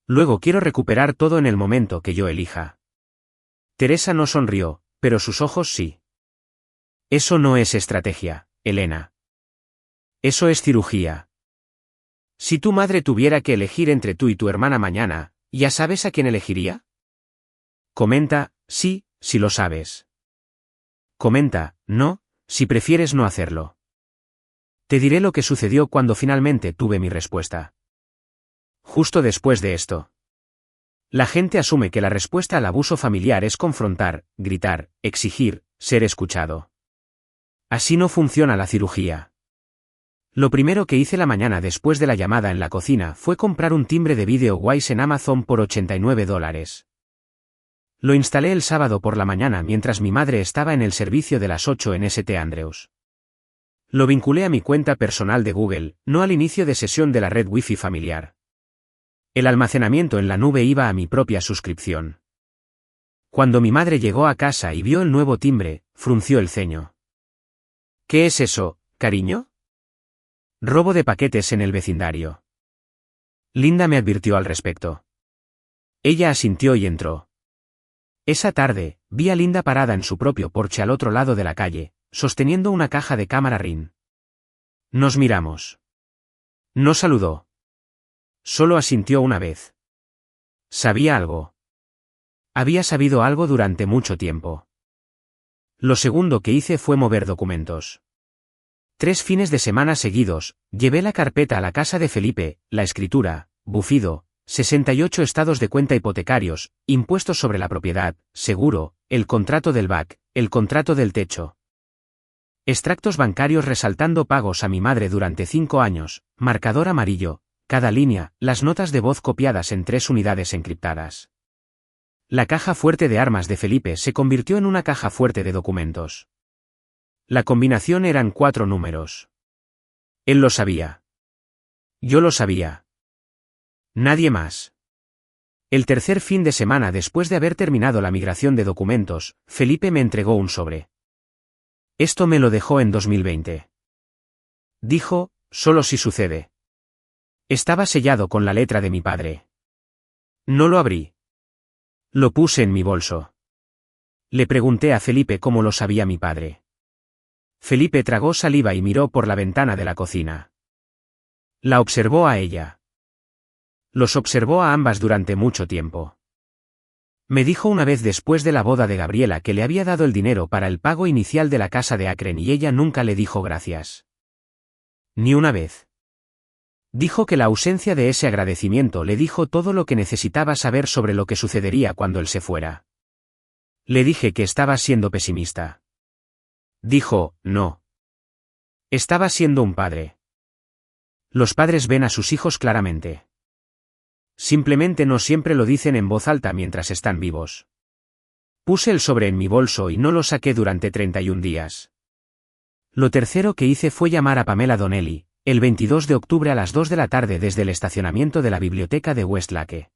Luego quiero recuperar todo en el momento que yo elija. Teresa no sonrió, pero sus ojos sí. Eso no es estrategia, Elena. Eso es cirugía. Si tu madre tuviera que elegir entre tú y tu hermana mañana, ¿ya sabes a quién elegiría? Comenta, sí, si lo sabes. Comenta, no, si prefieres no hacerlo. Te diré lo que sucedió cuando finalmente tuve mi respuesta. Justo después de esto. La gente asume que la respuesta al abuso familiar es confrontar, gritar, exigir, ser escuchado. Así no funciona la cirugía. Lo primero que hice la mañana después de la llamada en la cocina fue comprar un timbre de vídeo Wise en Amazon por $89. Lo instalé el sábado por la mañana mientras mi madre estaba en el servicio de las 8 en St. Andrews. Lo vinculé a mi cuenta personal de Google, no al inicio de sesión de la red Wi-Fi familiar. El almacenamiento en la nube iba a mi propia suscripción. Cuando mi madre llegó a casa y vio el nuevo timbre, frunció el ceño. ¿Qué es eso, cariño? Robo de paquetes en el vecindario. Linda me advirtió al respecto. Ella asintió y entró. Esa tarde, vi a Linda parada en su propio porche al otro lado de la calle, sosteniendo una caja de cámara Ring. Nos miramos. No saludó. Solo asintió una vez. Sabía algo. Había sabido algo durante mucho tiempo. Lo segundo que hice fue mover documentos. 3 fines de semana seguidos, llevé la carpeta a la casa de Felipe, la escritura, bufido, 68 estados de cuenta hipotecarios, impuestos sobre la propiedad, seguro, el contrato del BAC, el contrato del techo. Extractos bancarios resaltando pagos a mi madre durante 5 años, marcador amarillo, cada línea, las notas de voz copiadas en 3 unidades encriptadas. La caja fuerte de armas de Felipe se convirtió en una caja fuerte de documentos. La combinación eran 4 números. Él lo sabía. Yo lo sabía. Nadie más. El tercer fin de semana después de haber terminado la migración de documentos, Felipe me entregó un sobre. Esto me lo dejó en 2020. Dijo, solo si sucede. Estaba sellado con la letra de mi padre. No lo abrí. Lo puse en mi bolso. Le pregunté a Felipe cómo lo sabía mi padre. Felipe tragó saliva y miró por la ventana de la cocina. La observó a ella. Los observó a ambas durante mucho tiempo. Me dijo una vez después de la boda de Gabriela que le había dado el dinero para el pago inicial de la casa de Akren y ella nunca le dijo gracias. Ni una vez. Dijo que la ausencia de ese agradecimiento le dijo todo lo que necesitaba saber sobre lo que sucedería cuando él se fuera. Le dije que estaba siendo pesimista. Dijo, no. Estaba siendo un padre. Los padres ven a sus hijos claramente. Simplemente no siempre lo dicen en voz alta mientras están vivos. Puse el sobre en mi bolso y no lo saqué durante 31 días. Lo tercero que hice fue llamar a Pamela Donnelly, el 22 de octubre a las 2 de la tarde desde el estacionamiento de la biblioteca de Westlake.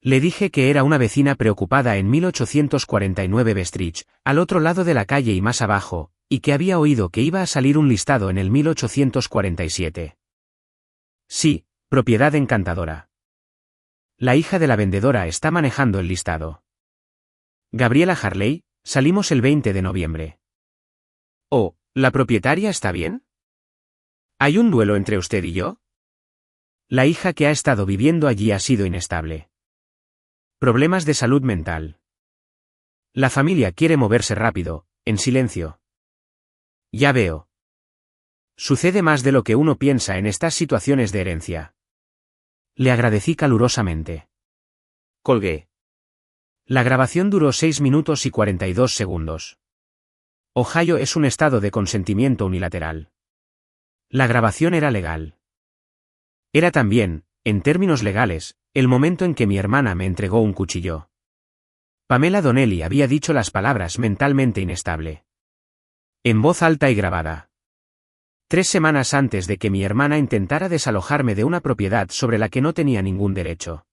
Le dije que era una vecina preocupada en 1849 Bestridge, al otro lado de la calle y más abajo, y que había oído que iba a salir un listado en el 1847. Sí, propiedad encantadora. La hija de la vendedora está manejando el listado. Gabriela Harley, salimos el 20 de noviembre. Oh, ¿la propietaria está bien? ¿Hay un duelo entre usted y yo? La hija que ha estado viviendo allí ha sido inestable. Problemas de salud mental. La familia quiere moverse rápido, en silencio. Ya veo. Sucede más de lo que uno piensa en estas situaciones de herencia. Le agradecí calurosamente. Colgué. La grabación duró 6 minutos y 42 segundos. Ohio es un estado de consentimiento unilateral. La grabación era legal. Era también, en términos legales, el momento en que mi hermana me entregó un cuchillo. Pamela Donnelly había dicho las palabras mentalmente inestable. En voz alta y grabada. 3 semanas antes de que mi hermana intentara desalojarme de una propiedad sobre la que no tenía ningún derecho.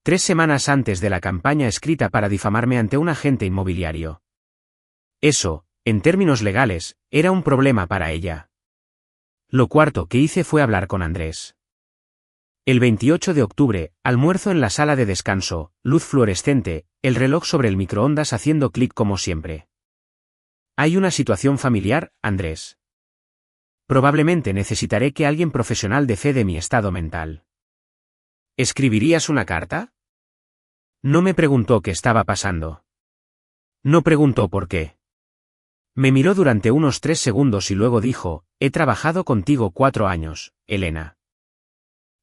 3 semanas antes de la campaña escrita para difamarme ante un agente inmobiliario. Eso, en términos legales, era un problema para ella. Lo cuarto que hice fue hablar con Andrés. El 28 de octubre, almuerzo en la sala de descanso, luz fluorescente, el reloj sobre el microondas haciendo clic como siempre. Hay una situación familiar, Andrés. Probablemente necesitaré que alguien profesional dé fe de mi estado mental. ¿Escribirías una carta? No me preguntó qué estaba pasando. No preguntó por qué. Me miró durante unos 3 segundos y luego dijo, he trabajado contigo 4 años, Elena.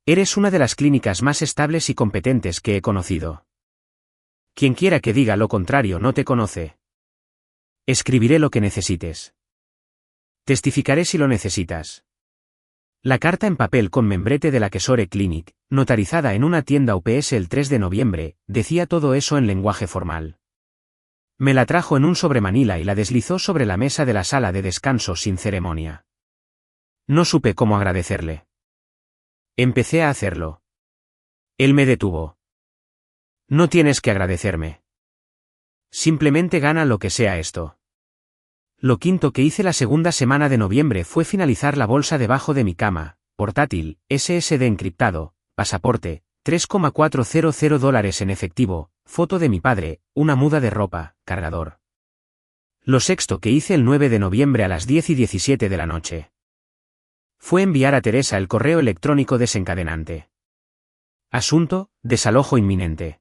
Eres una de las clínicas más estables y competentes que he conocido. Quien quiera que diga lo contrario no te conoce. Escribiré lo que necesites. Testificaré si lo necesitas. La carta en papel con membrete de la Kesore Clinic, notarizada en una tienda UPS el 3 de noviembre, decía todo eso en lenguaje formal. Me la trajo en un sobremanila y la deslizó sobre la mesa de la sala de descanso sin ceremonia. No supe cómo agradecerle. Empecé a hacerlo. Él me detuvo. No tienes que agradecerme. Simplemente gana lo que sea esto. Lo quinto que hice la segunda semana de noviembre fue finalizar la bolsa debajo de mi cama, portátil, SSD encriptado, pasaporte, $3,400 en efectivo, foto de mi padre, una muda de ropa, cargador. Lo sexto que hice el 9 de noviembre a las 10:17 de la noche. Fue enviar a Teresa el correo electrónico desencadenante. Asunto, desalojo inminente.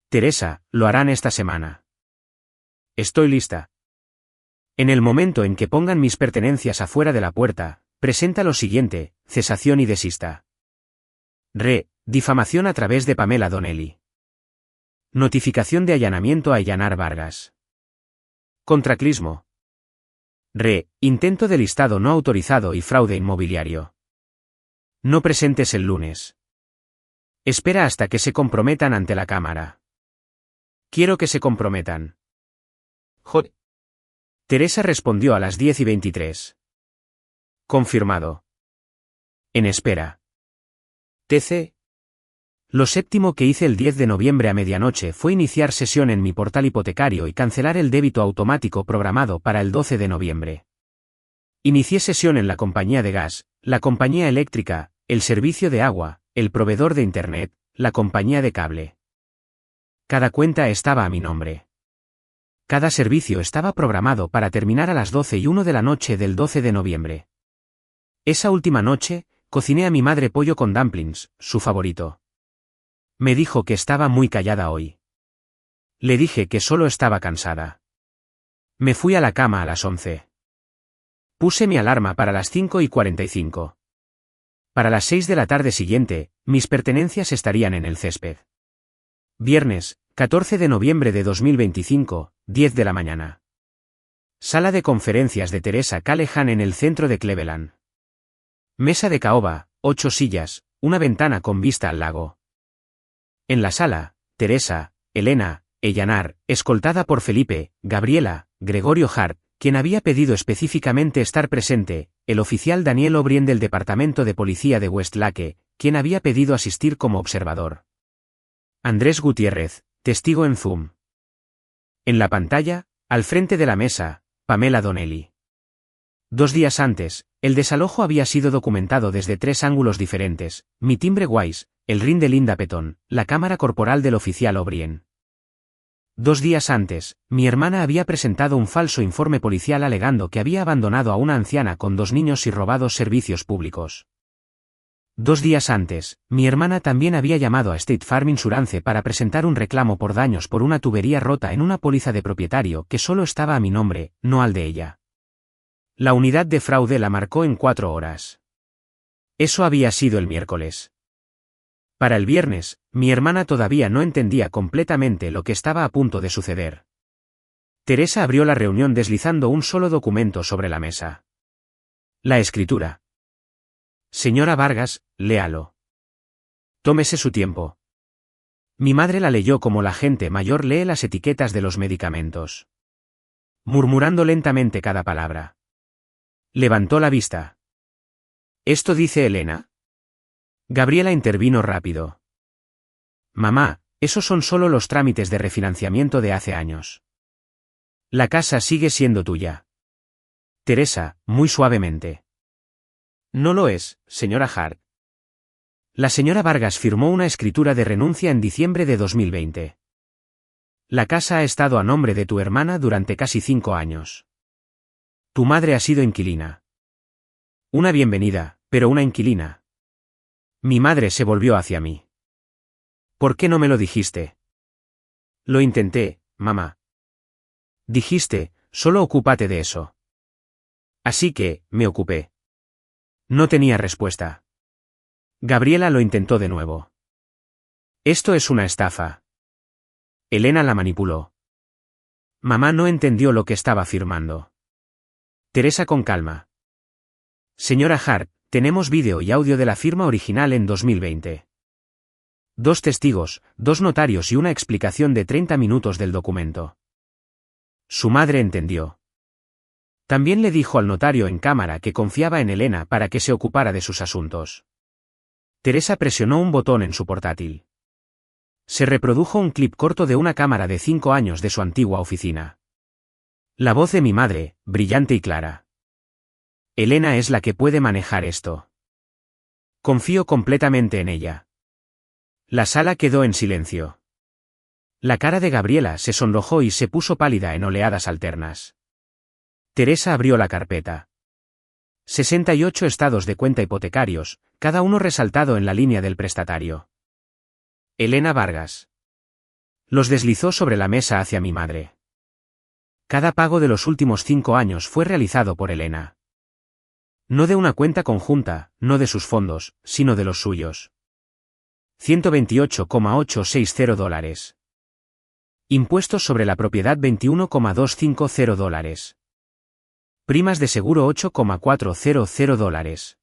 Teresa, lo harán esta semana. Estoy lista. En el momento en que pongan mis pertenencias afuera de la puerta, presenta lo siguiente, cesación y desista. Difamación a través de Pamela Donnelly. Notificación de allanamiento a Allanar Vargas. Contraclismo. Intento de listado no autorizado y fraude inmobiliario. No presentes el lunes. Espera hasta que se comprometan ante la cámara. Quiero que se comprometan. Joder. Teresa respondió a las 10:23. Confirmado. En espera. TC. Lo séptimo que hice el 10 de noviembre a medianoche fue iniciar sesión en mi portal hipotecario y cancelar el débito automático programado para el 12 de noviembre. Inicié sesión en la compañía de gas, la compañía eléctrica, el servicio de agua, el proveedor de internet, la compañía de cable. Cada cuenta estaba a mi nombre. Cada servicio estaba programado para terminar a las 12:01 de la noche del 12 de noviembre. Esa última noche, cociné a mi madre pollo con dumplings, su favorito. Me dijo que estaba muy callada hoy. Le dije que solo estaba cansada. Me fui a la cama a las 11. Puse mi alarma para las 5:45. Para las 6 de la tarde siguiente, mis pertenencias estarían en el césped. Viernes, 14 de noviembre de 2025, 10 de la mañana. Sala de conferencias de Teresa Callahan en el centro de Cleveland. Mesa de caoba, 8 sillas, una ventana con vista al lago. En la sala, Teresa, Elena, Ellanar, escoltada por Felipe, Gabriela, Gregorio Hart, quien había pedido específicamente estar presente, el oficial Daniel O'Brien del Departamento de Policía de Westlake, quien había pedido asistir como observador. Andrés Gutiérrez, testigo en Zoom. En la pantalla, al frente de la mesa, Pamela Donnelly. 2 días antes, el desalojo había sido documentado desde 3 ángulos diferentes: mi timbre Wise, el ring de Linda Petón, la cámara corporal del oficial O'Brien. 2 días antes, mi hermana había presentado un falso informe policial alegando que había abandonado a una anciana con 2 niños y robados servicios públicos. 2 días antes, mi hermana también había llamado a State Farm Insurance para presentar un reclamo por daños por una tubería rota en una póliza de propietario que solo estaba a mi nombre, no al de ella. La unidad de fraude la marcó en 4 horas. Eso había sido el miércoles. Para el viernes, mi hermana todavía no entendía completamente lo que estaba a punto de suceder. Teresa abrió la reunión deslizando un solo documento sobre la mesa. La escritura. Señora Vargas, léalo. Tómese su tiempo. Mi madre la leyó como la gente mayor lee las etiquetas de los medicamentos. Murmurando lentamente cada palabra. Levantó la vista. ¿Esto dice Elena? Gabriela intervino rápido. Mamá, esos son solo los trámites de refinanciamiento de hace años. La casa sigue siendo tuya. Teresa, muy suavemente. No lo es, señora Hart. La señora Vargas firmó una escritura de renuncia en diciembre de 2020. La casa ha estado a nombre de tu hermana durante casi 5 años. Tu madre ha sido inquilina. Una bienvenida, pero una inquilina. Mi madre se volvió hacia mí. ¿Por qué no me lo dijiste? Lo intenté, mamá. Dijiste, solo ocúpate de eso. Así que, me ocupé. No tenía respuesta. Gabriela lo intentó de nuevo. Esto es una estafa. Elena la manipuló. Mamá no entendió lo que estaba firmando. Teresa con calma. Señora Hart, tenemos vídeo y audio de la firma original en 2020. 2 testigos, 2 notarios y una explicación de 30 minutos del documento. Su madre entendió. También le dijo al notario en cámara que confiaba en Elena para que se ocupara de sus asuntos. Teresa presionó un botón en su portátil. Se reprodujo un clip corto de una cámara de 5 años de su antigua oficina. La voz de mi madre, brillante y clara. Elena es la que puede manejar esto. Confío completamente en ella. La sala quedó en silencio. La cara de Gabriela se sonrojó y se puso pálida en oleadas alternas. Teresa abrió la carpeta. 68 estados de cuenta hipotecarios, cada uno resaltado en la línea del prestatario. Elena Vargas. Los deslizó sobre la mesa hacia mi madre. Cada pago de los últimos 5 años fue realizado por Elena. No de una cuenta conjunta, no de sus fondos, sino de los suyos. $128,860. Impuestos sobre la propiedad $21,250. Primas de seguro $8,400.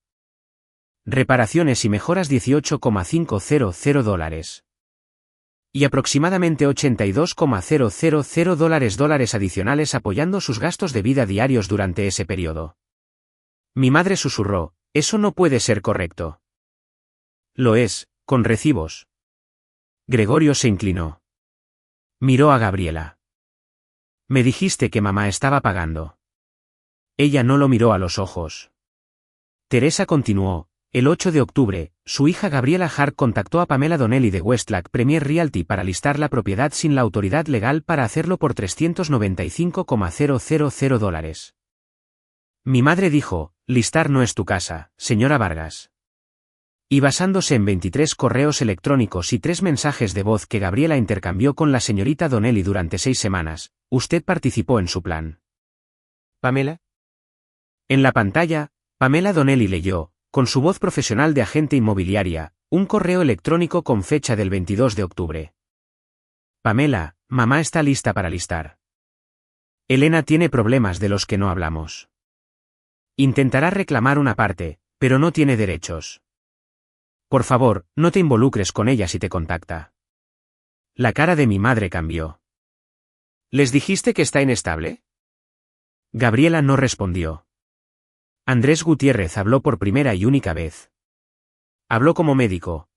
reparaciones y mejoras $18,500. Y aproximadamente $82,000 adicionales apoyando sus gastos de vida diarios durante ese periodo. Mi madre susurró, eso no puede ser correcto. Lo es, con recibos. Gregorio se inclinó. Miró a Gabriela. Me dijiste que mamá estaba pagando. Ella no lo miró a los ojos. Teresa continuó. El 8 de octubre, su hija Gabriela Hart contactó a Pamela Donnelly de Westlack Premier Realty para listar la propiedad sin la autoridad legal para hacerlo por $395,000. Mi madre dijo, listar no es tu casa, señora Vargas. Y basándose en 23 correos electrónicos y 3 mensajes de voz que Gabriela intercambió con la señorita Donnelly durante 6 semanas, usted participó en su plan. ¿Pamela? En la pantalla, Pamela Donnelly leyó, con su voz profesional de agente inmobiliaria, un correo electrónico con fecha del 22 de octubre. Pamela, mamá está lista para listar. Elena tiene problemas de los que no hablamos. Intentará reclamar una parte, pero no tiene derechos. Por favor, no te involucres con ella si te contacta. La cara de mi madre cambió. ¿Les dijiste que está inestable? Gabriela no respondió. Andrés Gutiérrez habló por primera y única vez. Habló como médico.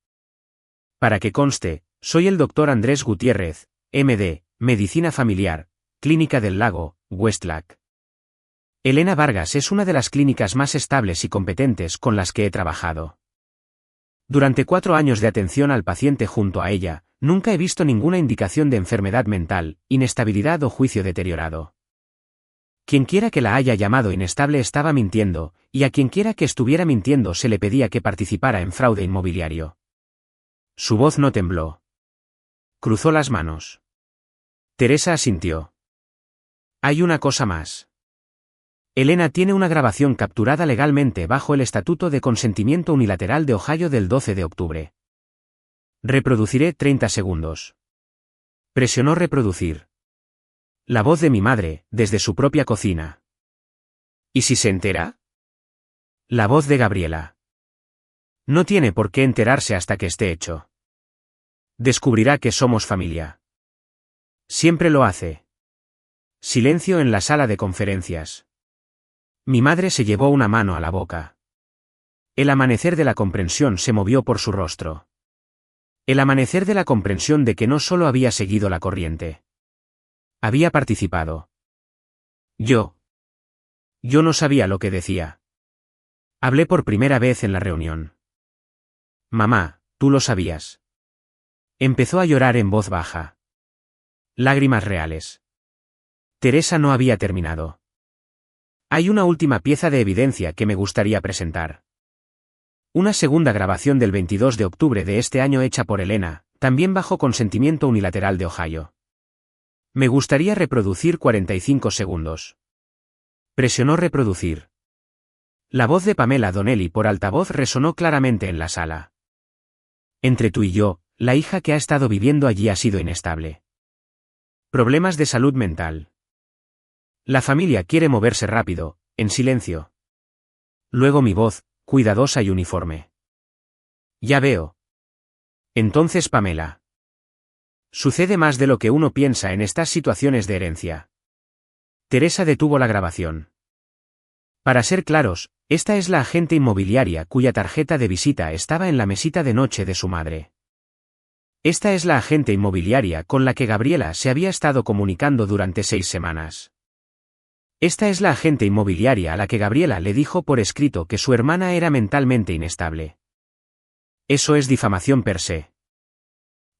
Para que conste, soy el doctor Andrés Gutiérrez, MD, Medicina Familiar, Clínica del Lago, Westlack. Elena Vargas es una de las clínicas más estables y competentes con las que he trabajado. Durante 4 años de atención al paciente junto a ella, nunca he visto ninguna indicación de enfermedad mental, inestabilidad o juicio deteriorado. Quienquiera que la haya llamado inestable estaba mintiendo, y a quienquiera que estuviera mintiendo se le pedía que participara en fraude inmobiliario. Su voz no tembló. Cruzó las manos. Teresa asintió. Hay una cosa más. Elena tiene una grabación capturada legalmente bajo el Estatuto de Consentimiento Unilateral de Ohio del 12 de octubre. Reproduciré 30 segundos. Presionó reproducir. La voz de mi madre, desde su propia cocina. ¿Y si se entera? La voz de Gabriela. No tiene por qué enterarse hasta que esté hecho. Descubrirá que somos familia. Siempre lo hace. Silencio en la sala de conferencias. Mi madre se llevó una mano a la boca. El amanecer de la comprensión se movió por su rostro. El amanecer de la comprensión de que no solo había seguido la corriente. Había participado. Yo no sabía lo que decía. Hablé por primera vez en la reunión. Mamá, tú lo sabías. Empezó a llorar en voz baja. Lágrimas reales. Teresa no había terminado. Hay una última pieza de evidencia que me gustaría presentar. Una segunda grabación del 22 de octubre de este año hecha por Elena, también bajo consentimiento unilateral de Ohio. Me gustaría reproducir 45 segundos. Presionó reproducir. La voz de Pamela Donnelly por altavoz resonó claramente en la sala. Entre tú y yo, la hija que ha estado viviendo allí ha sido inestable. Problemas de salud mental. La familia quiere moverse rápido, en silencio. Luego mi voz, cuidadosa y uniforme. Ya veo. Entonces Pamela. Sucede más de lo que uno piensa en estas situaciones de herencia. Teresa detuvo la grabación. Para ser claros, esta es la agente inmobiliaria cuya tarjeta de visita estaba en la mesita de noche de su madre. Esta es la agente inmobiliaria con la que Gabriela se había estado comunicando durante 6 semanas. Esta es la agente inmobiliaria a la que Gabriela le dijo por escrito que su hermana era mentalmente inestable. Eso es difamación per se.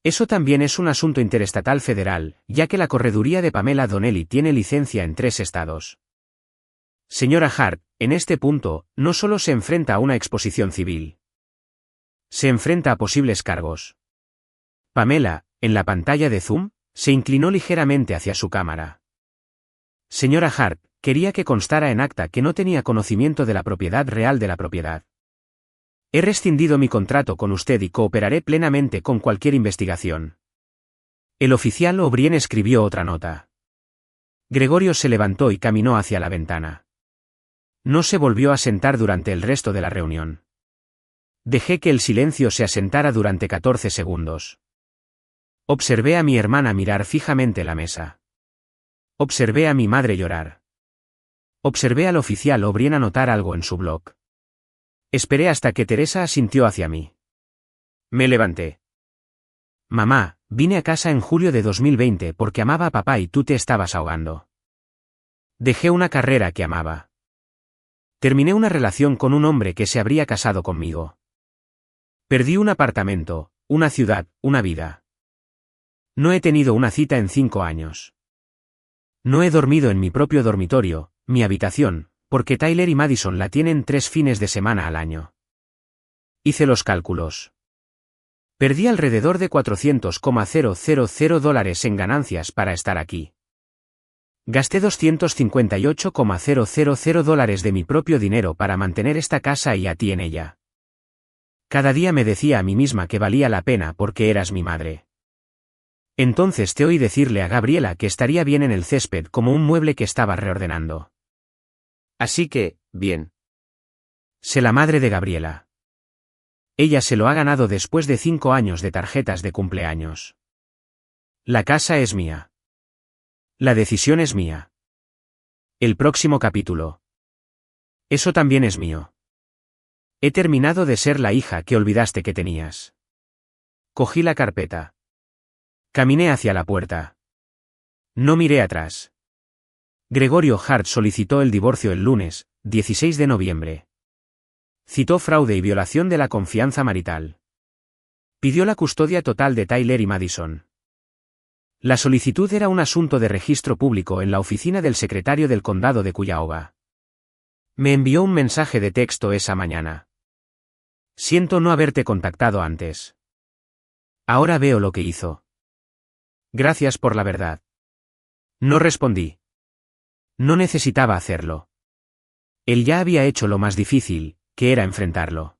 Eso también es un asunto interestatal federal, ya que la correduría de Pamela Donnelly tiene licencia en 3 estados. Señora Hart, en este punto, no solo se enfrenta a una exposición civil. Se enfrenta a posibles cargos. Pamela, en la pantalla de Zoom, se inclinó ligeramente hacia su cámara. Señora Hart, quería que constara en acta que no tenía conocimiento de la propiedad real de la propiedad. He rescindido mi contrato con usted y cooperaré plenamente con cualquier investigación. El oficial O'Brien escribió otra nota. Gregorio se levantó y caminó hacia la ventana. No se volvió a sentar durante el resto de la reunión. Dejé que el silencio se asentara durante 14 segundos. Observé a mi hermana mirar fijamente la mesa. Observé a mi madre llorar. Observé al oficial O'Brien anotar algo en su blog. Esperé hasta que Teresa asintió hacia mí. Me levanté. Mamá, vine a casa en julio de 2020 porque amaba a papá y tú te estabas ahogando. Dejé una carrera que amaba. Terminé una relación con un hombre que se habría casado conmigo. Perdí un apartamento, una ciudad, una vida. No he tenido una cita en 5 años. No he dormido en mi propio dormitorio, mi habitación, porque Tyler y Madison la tienen 3 fines de semana al año. Hice los cálculos. Perdí alrededor de $400,000 en ganancias para estar aquí. Gasté $258,000 de mi propio dinero para mantener esta casa y a ti en ella. Cada día me decía a mí misma que valía la pena porque eras mi madre. Entonces te oí decirle a Gabriela que estaría bien en el césped como un mueble que estaba reordenando. Así que, bien. Sé la madre de Gabriela. Ella se lo ha ganado después de 5 años de tarjetas de cumpleaños. La casa es mía. La decisión es mía. El próximo capítulo. Eso también es mío. He terminado de ser la hija que olvidaste que tenías. Cogí la carpeta. Caminé hacia la puerta. No miré atrás. Gregorio Hart solicitó el divorcio el lunes, 16 de noviembre. Citó fraude y violación de la confianza marital. Pidió la custodia total de Tyler y Madison. La solicitud era un asunto de registro público en la oficina del secretario del condado de Cuyahoga. Me envió un mensaje de texto esa mañana. Siento no haberte contactado antes. Ahora veo lo que hizo. Gracias por la verdad. No respondí. No necesitaba hacerlo. Él ya había hecho lo más difícil, que era enfrentarlo.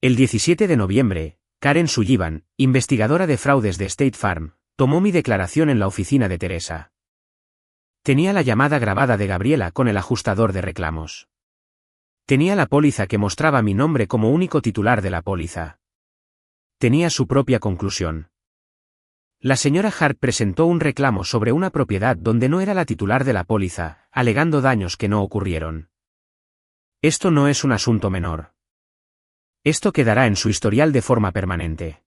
El 17 de noviembre, Karen Sullivan, investigadora de fraudes de State Farm, tomó mi declaración en la oficina de Teresa. Tenía la llamada grabada de Gabriela con el ajustador de reclamos. Tenía la póliza que mostraba mi nombre como único titular de la póliza. Tenía su propia conclusión. La señora Hart presentó un reclamo sobre una propiedad donde no era la titular de la póliza, alegando daños que no ocurrieron. Esto no es un asunto menor. Esto quedará en su historial de forma permanente.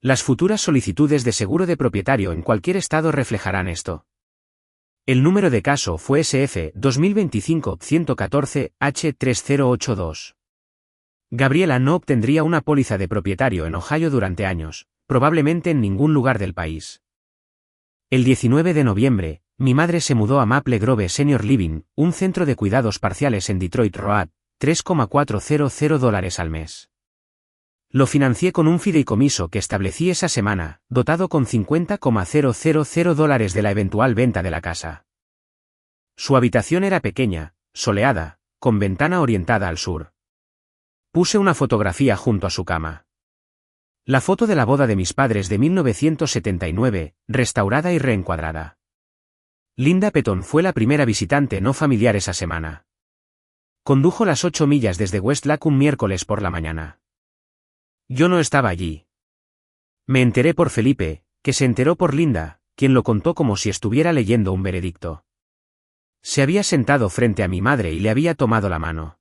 Las futuras solicitudes de seguro de propietario en cualquier estado reflejarán esto. El número de caso fue SF 2025-114-H3082. Gabriela no obtendría una póliza de propietario en Ohio durante años, probablemente en ningún lugar del país. El 19 de noviembre, mi madre se mudó a Maple Grove Senior Living, un centro de cuidados parciales en Detroit Road, $3,400 al mes. Lo financié con un fideicomiso que establecí esa semana, dotado con $50,000 de la eventual venta de la casa. Su habitación era pequeña, soleada, con ventana orientada al sur. Puse una fotografía junto a su cama. La foto de la boda de mis padres de 1979, restaurada y reencuadrada. Linda Petton fue la primera visitante no familiar esa semana. Condujo las 8 millas desde West Lake un miércoles por la mañana. Yo no estaba allí. Me enteré por Felipe, que se enteró por Linda, quien lo contó como si estuviera leyendo un veredicto. Se había sentado frente a mi madre y le había tomado la mano.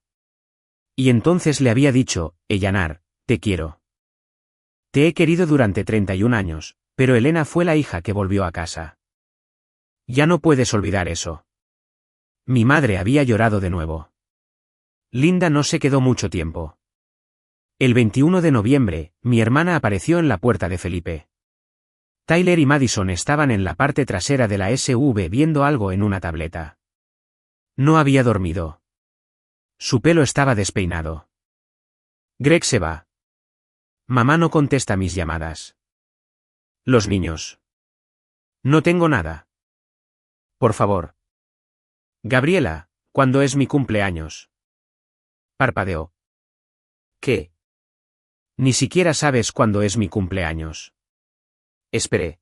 Y entonces le había dicho, Eleanor, te quiero. Te he querido durante 31 años, pero Elena fue la hija que volvió a casa. Ya no puedes olvidar eso. Mi madre había llorado de nuevo. Linda no se quedó mucho tiempo. El 21 de noviembre, mi hermana apareció en la puerta de Felipe. Tyler y Madison estaban en la parte trasera de la SUV viendo algo en una tableta. No había dormido. Su pelo estaba despeinado. Greg se va. Mamá no contesta mis llamadas. Los niños. No tengo nada. Por favor. Gabriela, ¿cuándo es mi cumpleaños? Parpadeó. ¿Qué? Ni siquiera sabes cuándo es mi cumpleaños. Esperé.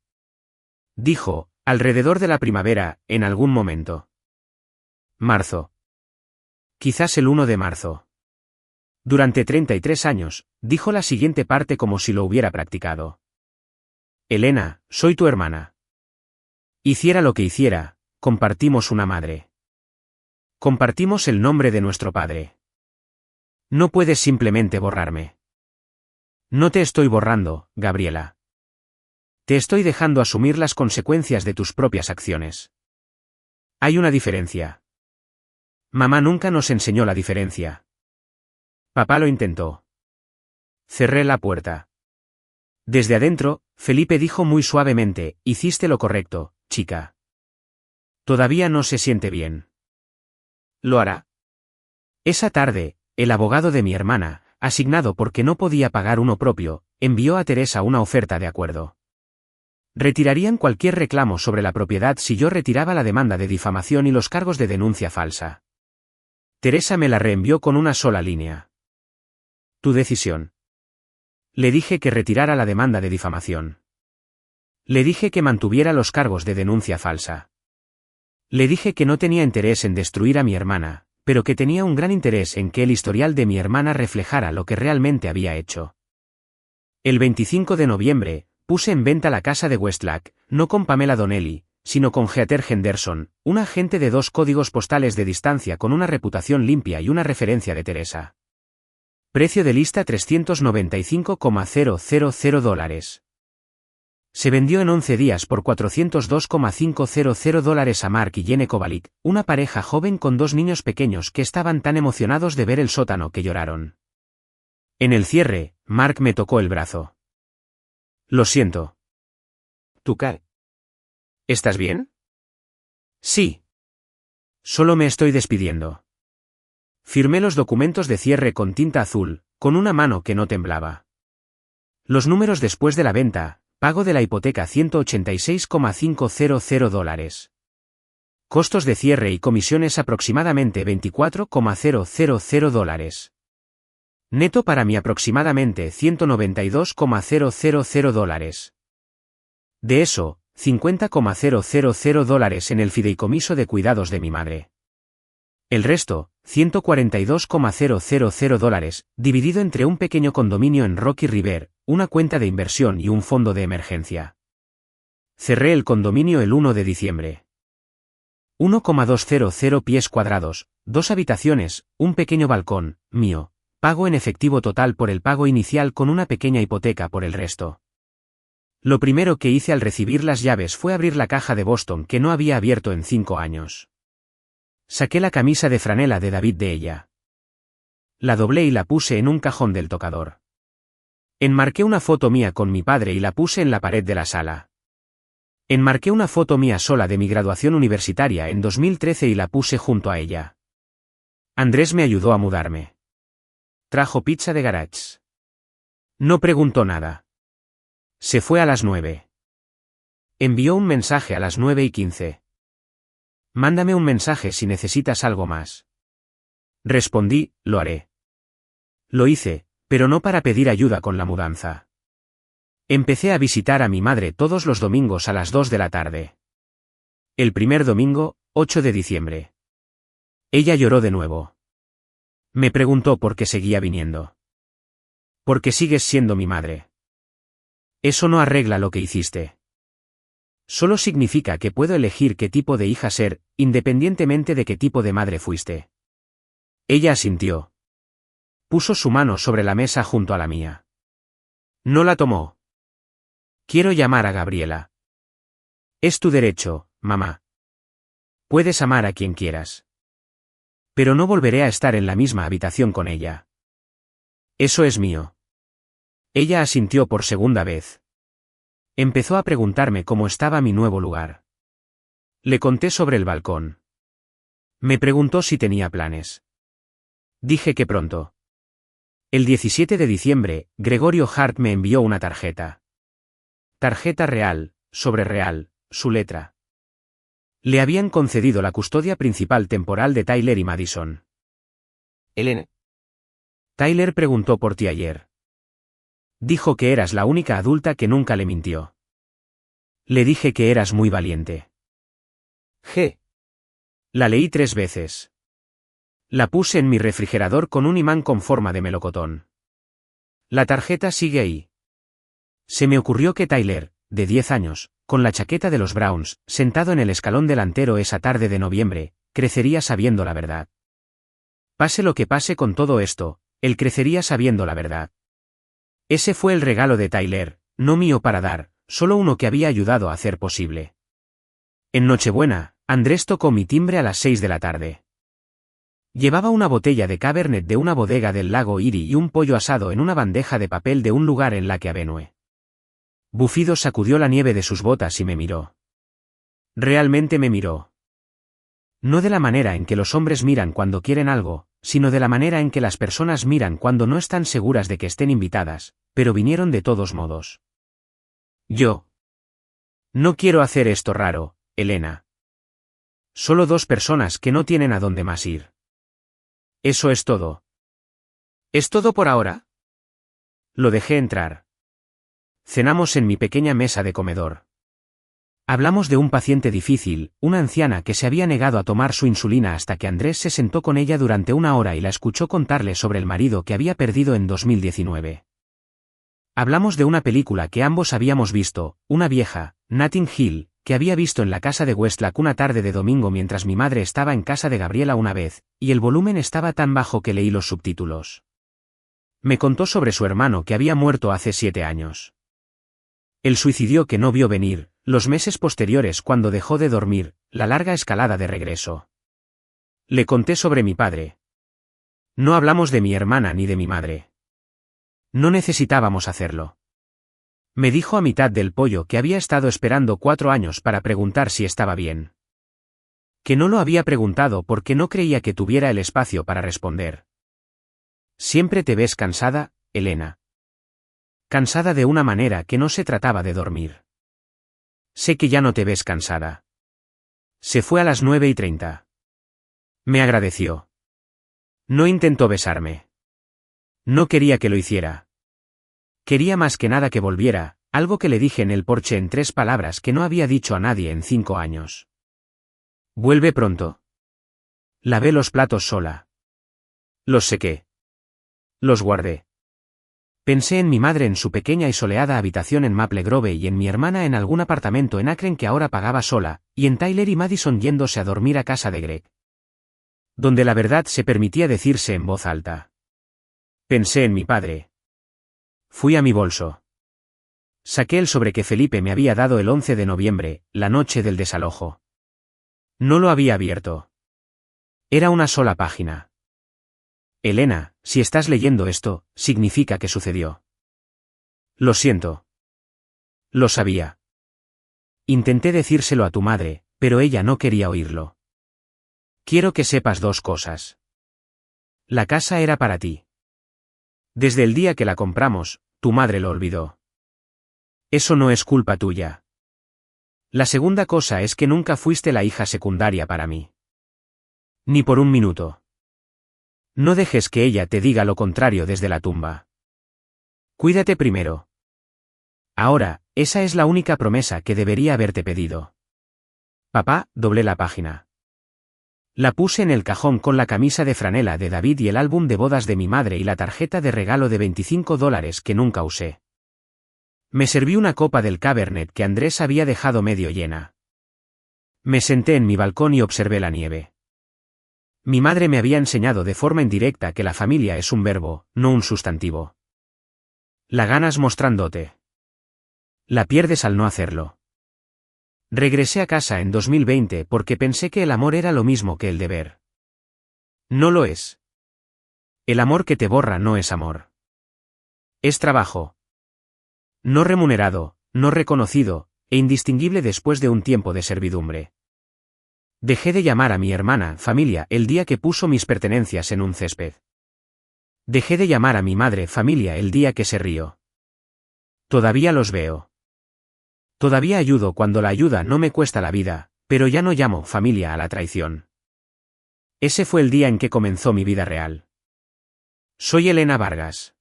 Dijo, alrededor de la primavera, en algún momento. Marzo. Quizás el 1 de marzo. Durante 33 años, dijo la siguiente parte como si lo hubiera practicado. Elena, soy tu hermana. Hiciera lo que hiciera, compartimos una madre. Compartimos el nombre de nuestro padre. No puedes simplemente borrarme. No te estoy borrando, Gabriela. Te estoy dejando asumir las consecuencias de tus propias acciones. Hay una diferencia. Mamá nunca nos enseñó la diferencia. Papá lo intentó. Cerré la puerta. Desde adentro, Felipe dijo muy suavemente, hiciste lo correcto, chica. Todavía no se siente bien. Lo hará. Esa tarde, el abogado de mi hermana, asignado porque no podía pagar uno propio, envió a Teresa una oferta de acuerdo. Retirarían cualquier reclamo sobre la propiedad si yo retiraba la demanda de difamación y los cargos de denuncia falsa. Teresa me la reenvió con una sola línea. Tu decisión. Le dije que retirara la demanda de difamación. Le dije que mantuviera los cargos de denuncia falsa. Le dije que no tenía interés en destruir a mi hermana, pero que tenía un gran interés en que el historial de mi hermana reflejara lo que realmente había hecho. El 25 de noviembre, puse en venta la casa de Westlack, no con Pamela Donnelly, sino con Heather Henderson, un agente de 2 códigos postales de distancia con una reputación limpia y una referencia de Teresa. Precio de lista $395,000. Se vendió en 11 días por $402,500 a Mark y Jenny Kovalik, una pareja joven con 2 niños pequeños que estaban tan emocionados de ver el sótano que lloraron. En el cierre, Mark me tocó el brazo. Lo siento. ¿Tú qué? ¿Estás bien? Sí. Solo me estoy despidiendo. Firmé los documentos de cierre con tinta azul, con una mano que no temblaba. Los números después de la venta, pago de la hipoteca $186,500. Costos de cierre y comisiones aproximadamente $24,000. Neto para mí aproximadamente $192,000. De eso, $50,000 en el fideicomiso de cuidados de mi madre. El resto, $142,000, dividido entre un pequeño condominio en Rocky River, una cuenta de inversión y un fondo de emergencia. Cerré el condominio el 1 de diciembre. 1,200 pies cuadrados, 2 habitaciones, un pequeño balcón, mío, pago en efectivo total por el pago inicial con una pequeña hipoteca por el resto. Lo primero que hice al recibir las llaves fue abrir la caja de Boston que no había abierto en 5 años. Saqué la camisa de franela de David de ella. La doblé y la puse en un cajón del tocador. Enmarqué una foto mía con mi padre y la puse en la pared de la sala. Enmarqué una foto mía sola de mi graduación universitaria en 2013 y la puse junto a ella. Andrés me ayudó a mudarme. Trajo pizza de garage. No preguntó nada. Se fue a las 9. Envió un mensaje a las 9:15. Mándame un mensaje si necesitas algo más. Respondí, lo haré. Lo hice, pero no para pedir ayuda con la mudanza. Empecé a visitar a mi madre todos los domingos a las 2 de la tarde. El primer domingo, 8 de diciembre. Ella lloró de nuevo. Me preguntó por qué seguía viniendo. Porque sigues siendo mi madre. Eso no arregla lo que hiciste. Solo significa que puedo elegir qué tipo de hija ser, independientemente de qué tipo de madre fuiste. Ella asintió. Puso su mano sobre la mesa junto a la mía. No la tomó. Quiero llamar a Gabriela. Es tu derecho, mamá. Puedes amar a quien quieras. Pero no volveré a estar en la misma habitación con ella. Eso es mío. Ella asintió por segunda vez. Empezó a preguntarme cómo estaba mi nuevo lugar. Le conté sobre el balcón. Me preguntó si tenía planes. Dije que pronto. El 17 de diciembre, Gregorio Hart me envió una tarjeta. Tarjeta real, sobre real, su letra. Le habían concedido la custodia principal temporal de Tyler y Madison. Elena. Tyler preguntó por ti ayer. Dijo que eras la única adulta que nunca le mintió. Le dije que eras muy valiente. La leí 3 veces. La puse en mi refrigerador con un imán con forma de melocotón. La tarjeta sigue ahí. Se me ocurrió que Tyler, de 10 años, con la chaqueta de los Browns, sentado en el escalón delantero esa tarde de noviembre, crecería sabiendo la verdad. Pase lo que pase con todo esto, él crecería sabiendo la verdad. Ese fue el regalo de Tyler, no mío para dar, solo uno que había ayudado a hacer posible. En Nochebuena, Andrés tocó mi timbre a las 6 de la tarde. Llevaba una botella de Cabernet de una bodega del lago Erie y un pollo asado en una bandeja de papel de un lugar en Lake Avenue. Bufido sacudió la nieve de sus botas y me miró. Realmente me miró. No de la manera en que los hombres miran cuando quieren algo, sino de la manera en que las personas miran cuando no están seguras de que estén invitadas, pero vinieron de todos modos. Yo. No quiero hacer esto raro, Elena. Solo 2 personas que no tienen a dónde más ir. Eso es todo. ¿Es todo por ahora? Lo dejé entrar. Cenamos en mi pequeña mesa de comedor. Hablamos de un paciente difícil, una anciana que se había negado a tomar su insulina hasta que Andrés se sentó con ella durante 1 hora y la escuchó contarle sobre el marido que había perdido en 2019. Hablamos de una película que ambos habíamos visto, una vieja, Notting Hill, que había visto en la casa de Westlake una tarde de domingo mientras mi madre estaba en casa de Gabriela una vez, y el volumen estaba tan bajo que leí los subtítulos. Me contó sobre su hermano que había muerto hace 7 años. El suicidio que no vio venir, los meses posteriores cuando dejó de dormir, la larga escalada de regreso. Le conté sobre mi padre. No hablamos de mi hermana ni de mi madre. No necesitábamos hacerlo. Me dijo a mitad del pollo que había estado esperando 4 años para preguntar si estaba bien. Que no lo había preguntado porque no creía que tuviera el espacio para responder. Siempre te ves cansada, Elena. Cansada de una manera que no se trataba de dormir. Sé que ya no te ves cansada. Se fue a las 9:30. Me agradeció. No intentó besarme. No quería que lo hiciera. Quería más que nada que volviera, algo que le dije en el porche en 3 palabras que no había dicho a nadie en 5 años. Vuelve pronto. Lavé los platos sola. Los sequé. Los guardé. Pensé en mi madre en su pequeña y soleada habitación en Maple Grove y en mi hermana en algún apartamento en Akron que ahora pagaba sola, y en Tyler y Madison yéndose a dormir a casa de Greg. Donde la verdad se permitía decirse en voz alta. Pensé en mi padre. Fui a mi bolso. Saqué el sobre que Felipe me había dado el 11 de noviembre, la noche del desalojo. No lo había abierto. Era una sola página. Elena, si estás leyendo esto, significa que sucedió. Lo siento. Lo sabía. Intenté decírselo a tu madre, pero ella no quería oírlo. Quiero que sepas 2 cosas. La casa era para ti. Desde el día que la compramos, tu madre lo olvidó. Eso no es culpa tuya. La segunda cosa es que nunca fuiste la hija secundaria para mí. Ni por un minuto. No dejes que ella te diga lo contrario desde la tumba. Cuídate primero. Ahora, esa es la única promesa que debería haberte pedido. Papá, doblé la página. La puse en el cajón con la camisa de franela de David y el álbum de bodas de mi madre y la tarjeta de regalo de $25 que nunca usé. Me serví una copa del Cabernet que Andrés había dejado medio llena. Me senté en mi balcón y observé la nieve. Mi madre me había enseñado de forma indirecta que la familia es un verbo, no un sustantivo. La ganas mostrándote. La pierdes al no hacerlo. Regresé a casa en 2020 porque pensé que el amor era lo mismo que el deber. No lo es. El amor que te borra no es amor. Es trabajo. No remunerado, no reconocido, e indistinguible después de un tiempo de servidumbre. Dejé de llamar a mi hermana familia el día que puso mis pertenencias en un césped. Dejé de llamar a mi madre familia el día que se rió. Todavía los veo. Todavía ayudo cuando la ayuda no me cuesta la vida, pero ya no llamo familia a la traición. Ese fue el día en que comenzó mi vida real. Soy Elena Vargas.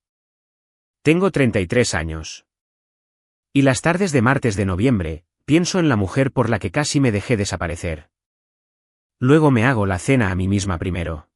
Tengo 33 años. Y las tardes de martes de noviembre, pienso en la mujer por la que casi me dejé desaparecer. Luego me hago la cena a mí misma primero.